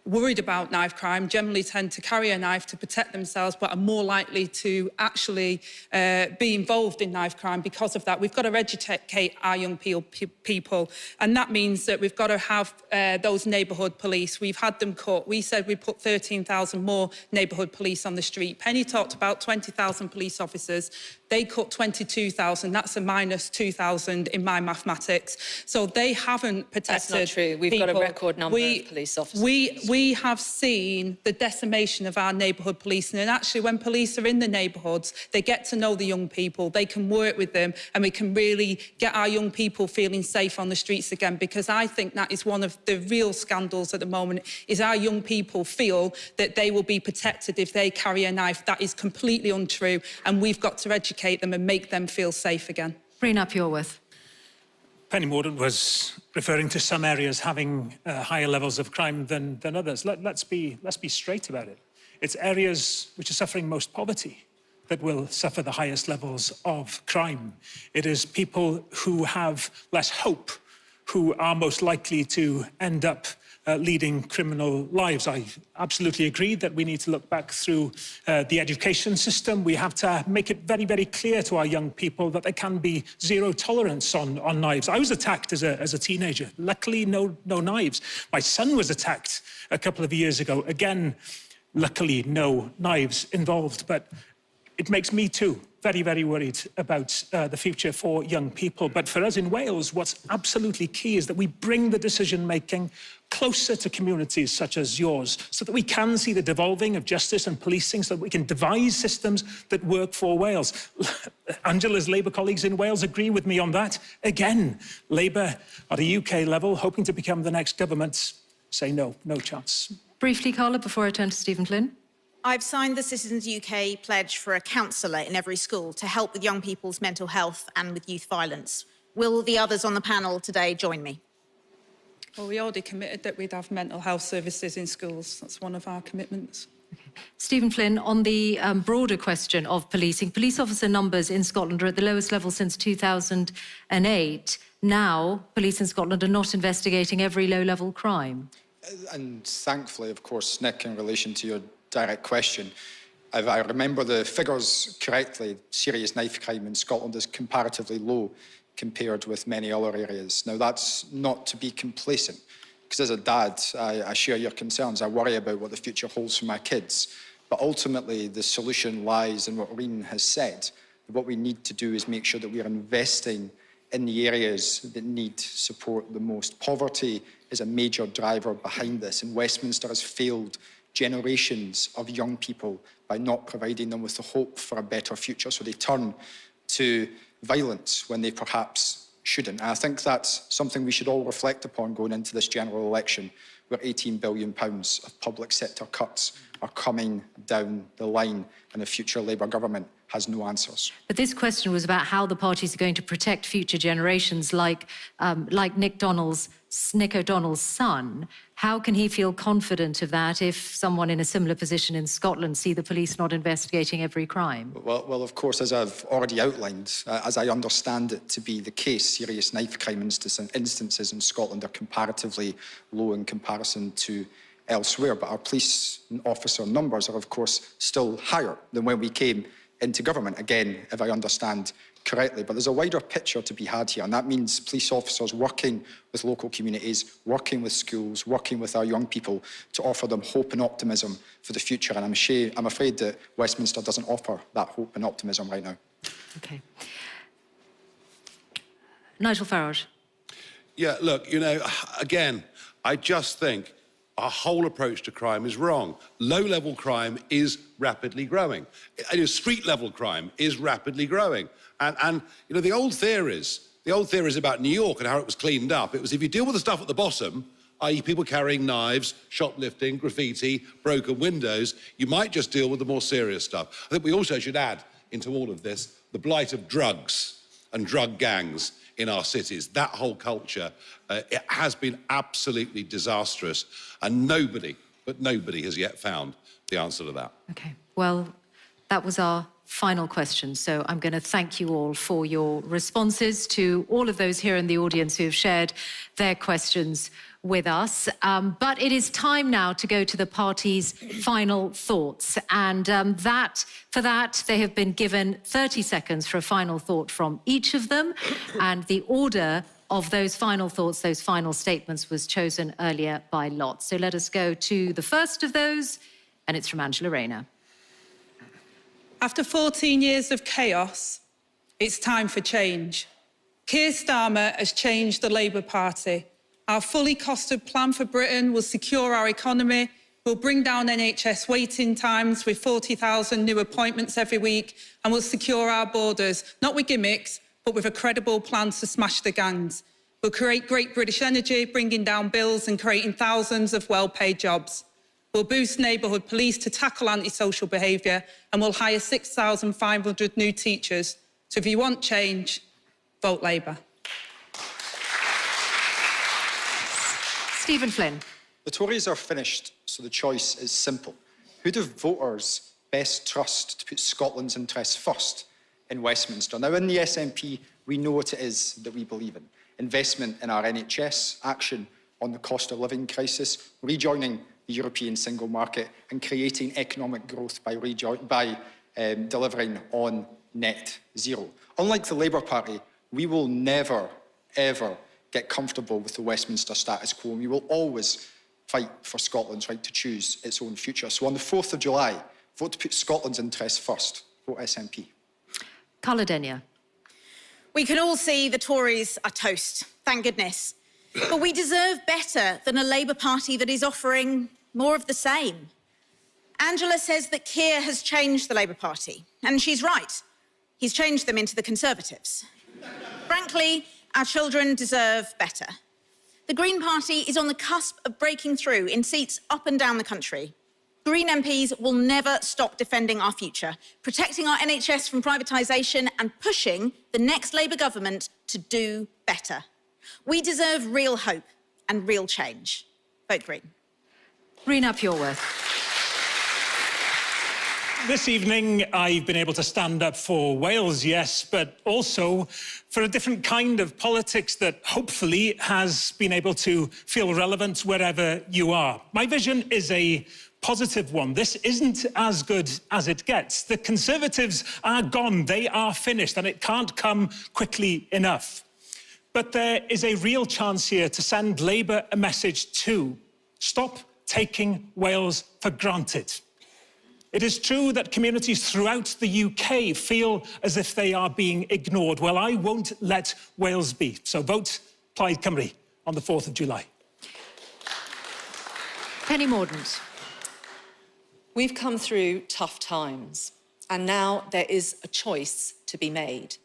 worried about knife crime generally tend to carry a knife to protect themselves, but are more likely to actually be involved in knife crime because of that. We've got to educate our young people, and that means that we've got to have those neighbourhood police. We've had them cut. We said we'd put 13,000 more neighbourhood police on the street. Penny talked about 20,000 police officers. They cut 22,000. That's a minus 2,000 in my mathematics. So they haven't protected. That's not true. We've got a record number of police officers. We have seen the decimation of our neighbourhood policing, and actually when police are in the neighbourhoods, they get to know the young people, they can work with them, and we can really get our young people feeling safe on the streets again, because I think that is one of the real scandals at the moment, is our young people feel that they will be protected if they carry a knife. That is completely untrue, and we've got to educate them and make them feel safe again. Rhina Pureworth. Penny Mordaunt was referring to some areas having higher levels of crime than others. Let's be straight about it. It's areas which are suffering most poverty that will suffer the highest levels of crime. It is people who have less hope who are most likely to end up leading criminal lives. I absolutely agree that we need to look back through the education system. We have to make it very, very clear to our young people that there can be zero tolerance on knives. I was attacked as a teenager. Luckily, no knives. My son was attacked a couple of years ago. Again, luckily, no knives involved. But it makes me too very, very worried about the future for young people. But for us in Wales, what's absolutely key is that we bring the decision-making closer to communities such as yours, so that we can see the devolving of justice and policing, so that we can devise systems that work for Wales. Angela's Labour colleagues in Wales agree with me on that. Again, Labour at a UK level, hoping to become the next government, say no chance. Briefly, Carla, before I turn to Stephen Flynn. I've signed the Citizens UK pledge for a counsellor in every school to help with young people's mental health and with youth violence. Will the others on the panel today join me? Well, we already committed that we'd have mental health services in schools. That's one of our commitments. Stephen Flynn, on the broader question of policing, police officer numbers in Scotland are at the lowest level since 2008. Now, police in Scotland are not investigating every low-level crime. And thankfully, of course, Nick, in relation to your direct question, if I remember the figures correctly, serious knife crime in Scotland is comparatively low compared with many other areas. Now, that's not to be complacent, because as a dad, I share your concerns. I worry about what the future holds for my kids. But ultimately, the solution lies in what Rhyn has said. What we need to do is make sure that we are investing in the areas that need support the most. Poverty is a major driver behind this, and Westminster has failed generations of young people by not providing them with the hope for a better future, so they turn to violence when they perhaps shouldn't. And I think that's something we should all reflect upon going into this general election, where £18 billion of public sector cuts are coming down the line, and a future Labour government has no answers. But this question was about how the parties are going to protect future generations, like Nick O'Donnell's son. How can he feel confident of that if someone in a similar position in Scotland see the police not investigating every crime? Well, of course, as I've already outlined, as I understand it to be the case, serious knife crime instances in Scotland are comparatively low in comparison to elsewhere. But our police officer numbers are, of course, still higher than when we came into government, again, if I understand correctly. But there's a wider picture to be had here, and that means police officers working with local communities, working with schools, working with our young people to offer them hope and optimism for the future. And I'm afraid that Westminster doesn't offer that hope and optimism right now. OK. Nigel Farage. Yeah, look, you know, again, I just think our whole approach to crime is wrong. Low-level crime is rapidly growing. Street-level crime is rapidly growing. And you know, the old theories about New York and how it was cleaned up, it was if you deal with the stuff at the bottom, i.e. people carrying knives, shoplifting, graffiti, broken windows, you might just deal with the more serious stuff. I think we also should add into all of this the blight of drugs and drug gangs in our cities. That whole culture, it has been absolutely disastrous, and nobody has yet found the answer to that. OK, well, that was our final question. So I'm going to thank you all for your responses, to all of those here in the audience who have shared their questions with us. But it is time now to go to the party's final thoughts. And for that, they have been given 30 seconds for a final thought from each of them. And the order of those final thoughts, those final statements, was chosen earlier by lot. So let us go to the first of those, and it's from Angela Rayner. After 14 years of chaos, it's time for change. Keir Starmer has changed the Labour Party. Our fully costed plan for Britain will secure our economy, will bring down NHS waiting times with 40,000 new appointments every week, and will secure our borders, not with gimmicks, but with a credible plan to smash the gangs. We'll create Great British Energy, bringing down bills and creating thousands of well-paid jobs. We'll boost neighbourhood police to tackle antisocial behaviour, and we'll hire 6,500 new teachers. So if you want change, vote Labour. Stephen Flynn. The Tories are finished, so the choice is simple. Who do voters best trust to put Scotland's interests first in Westminster? Now, in the SNP, we know what it is that we believe in. Investment in our NHS, action on the cost of living crisis, rejoining the European single market, and creating economic growth by delivering on net zero. Unlike the Labour Party, we will never, ever get comfortable with the Westminster status quo, and we will always fight for Scotland's right to choose its own future. So on the 4th of July, vote to put Scotland's interests first. Vote SNP. Carla Denyer. We can all see the Tories are toast, thank goodness. But we deserve better than a Labour Party that is offering more of the same. Angela says that Keir has changed the Labour Party, and she's right. He's changed them into the Conservatives. Frankly, our children deserve better. The Green Party is on the cusp of breaking through in seats up and down the country. Green MPs will never stop defending our future, protecting our NHS from privatisation and pushing the next Labour government to do better. We deserve real hope and real change. Vote Green. Rena Pureworth. This evening, I've been able to stand up for Wales, yes, but also for a different kind of politics that hopefully has been able to feel relevant wherever you are. My vision is a positive one. This isn't as good as it gets. The Conservatives are gone. They are finished, and it can't come quickly enough. But there is a real chance here to send Labour a message too. Stop taking Wales for granted. It is true that communities throughout the UK feel as if they are being ignored. Well, I won't let Wales be. So vote Plaid Cymru on the 4th of July. Penny Mordaunt. We've come through tough times, and now there is a choice to be made.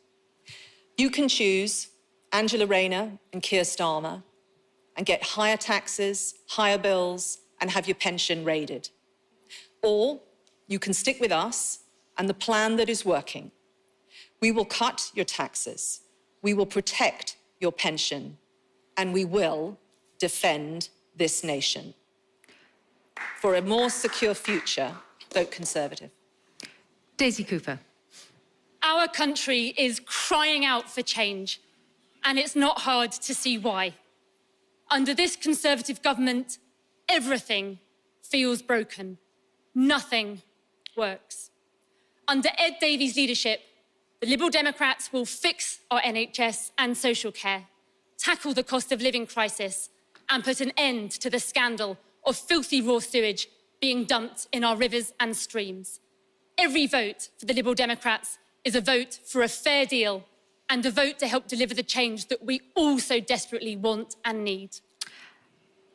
You can choose Angela Rayner and Keir Starmer and get higher taxes, higher bills, and have your pension raided. Or you can stick with us and the plan that is working. We will cut your taxes, we will protect your pension, and we will defend this nation. For a more secure future, vote Conservative. Daisy Cooper. Our country is crying out for change, and it's not hard to see why. Under this Conservative government, everything feels broken. Nothing works. Under Ed Davey's leadership, the Liberal Democrats will fix our NHS and social care, tackle the cost of living crisis, and put an end to the scandal of filthy raw sewage being dumped in our rivers and streams. Every vote for the Liberal Democrats is a vote for a fair deal and a vote to help deliver the change that we all so desperately want and need.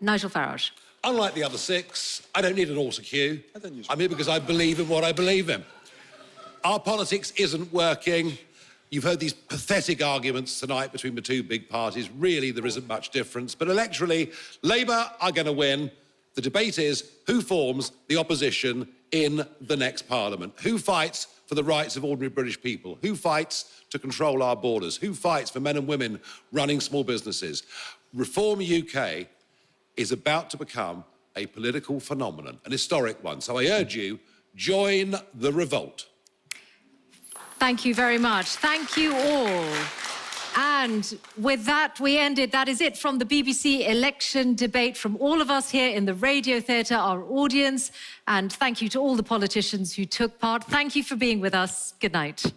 Nigel Farage. Unlike the other six, I don't need an altar queue. I'm here because I believe in what I believe in. Our politics isn't working. You've heard these pathetic arguments tonight between the two big parties. Really, there isn't much difference. But electorally, Labour are going to win. The debate is who forms the opposition in the next Parliament? Who fights for the rights of ordinary British people? Who fights to control our borders? Who fights for men and women running small businesses? Reform UK is about to become a political phenomenon, an historic one. So I urge you, join the revolt. Thank you very much. Thank you all. And with that, we ended. That is it from the BBC election debate, from all of us here in the Radio Theatre, our audience. And thank you to all the politicians who took part. Thank you for being with us. Good night.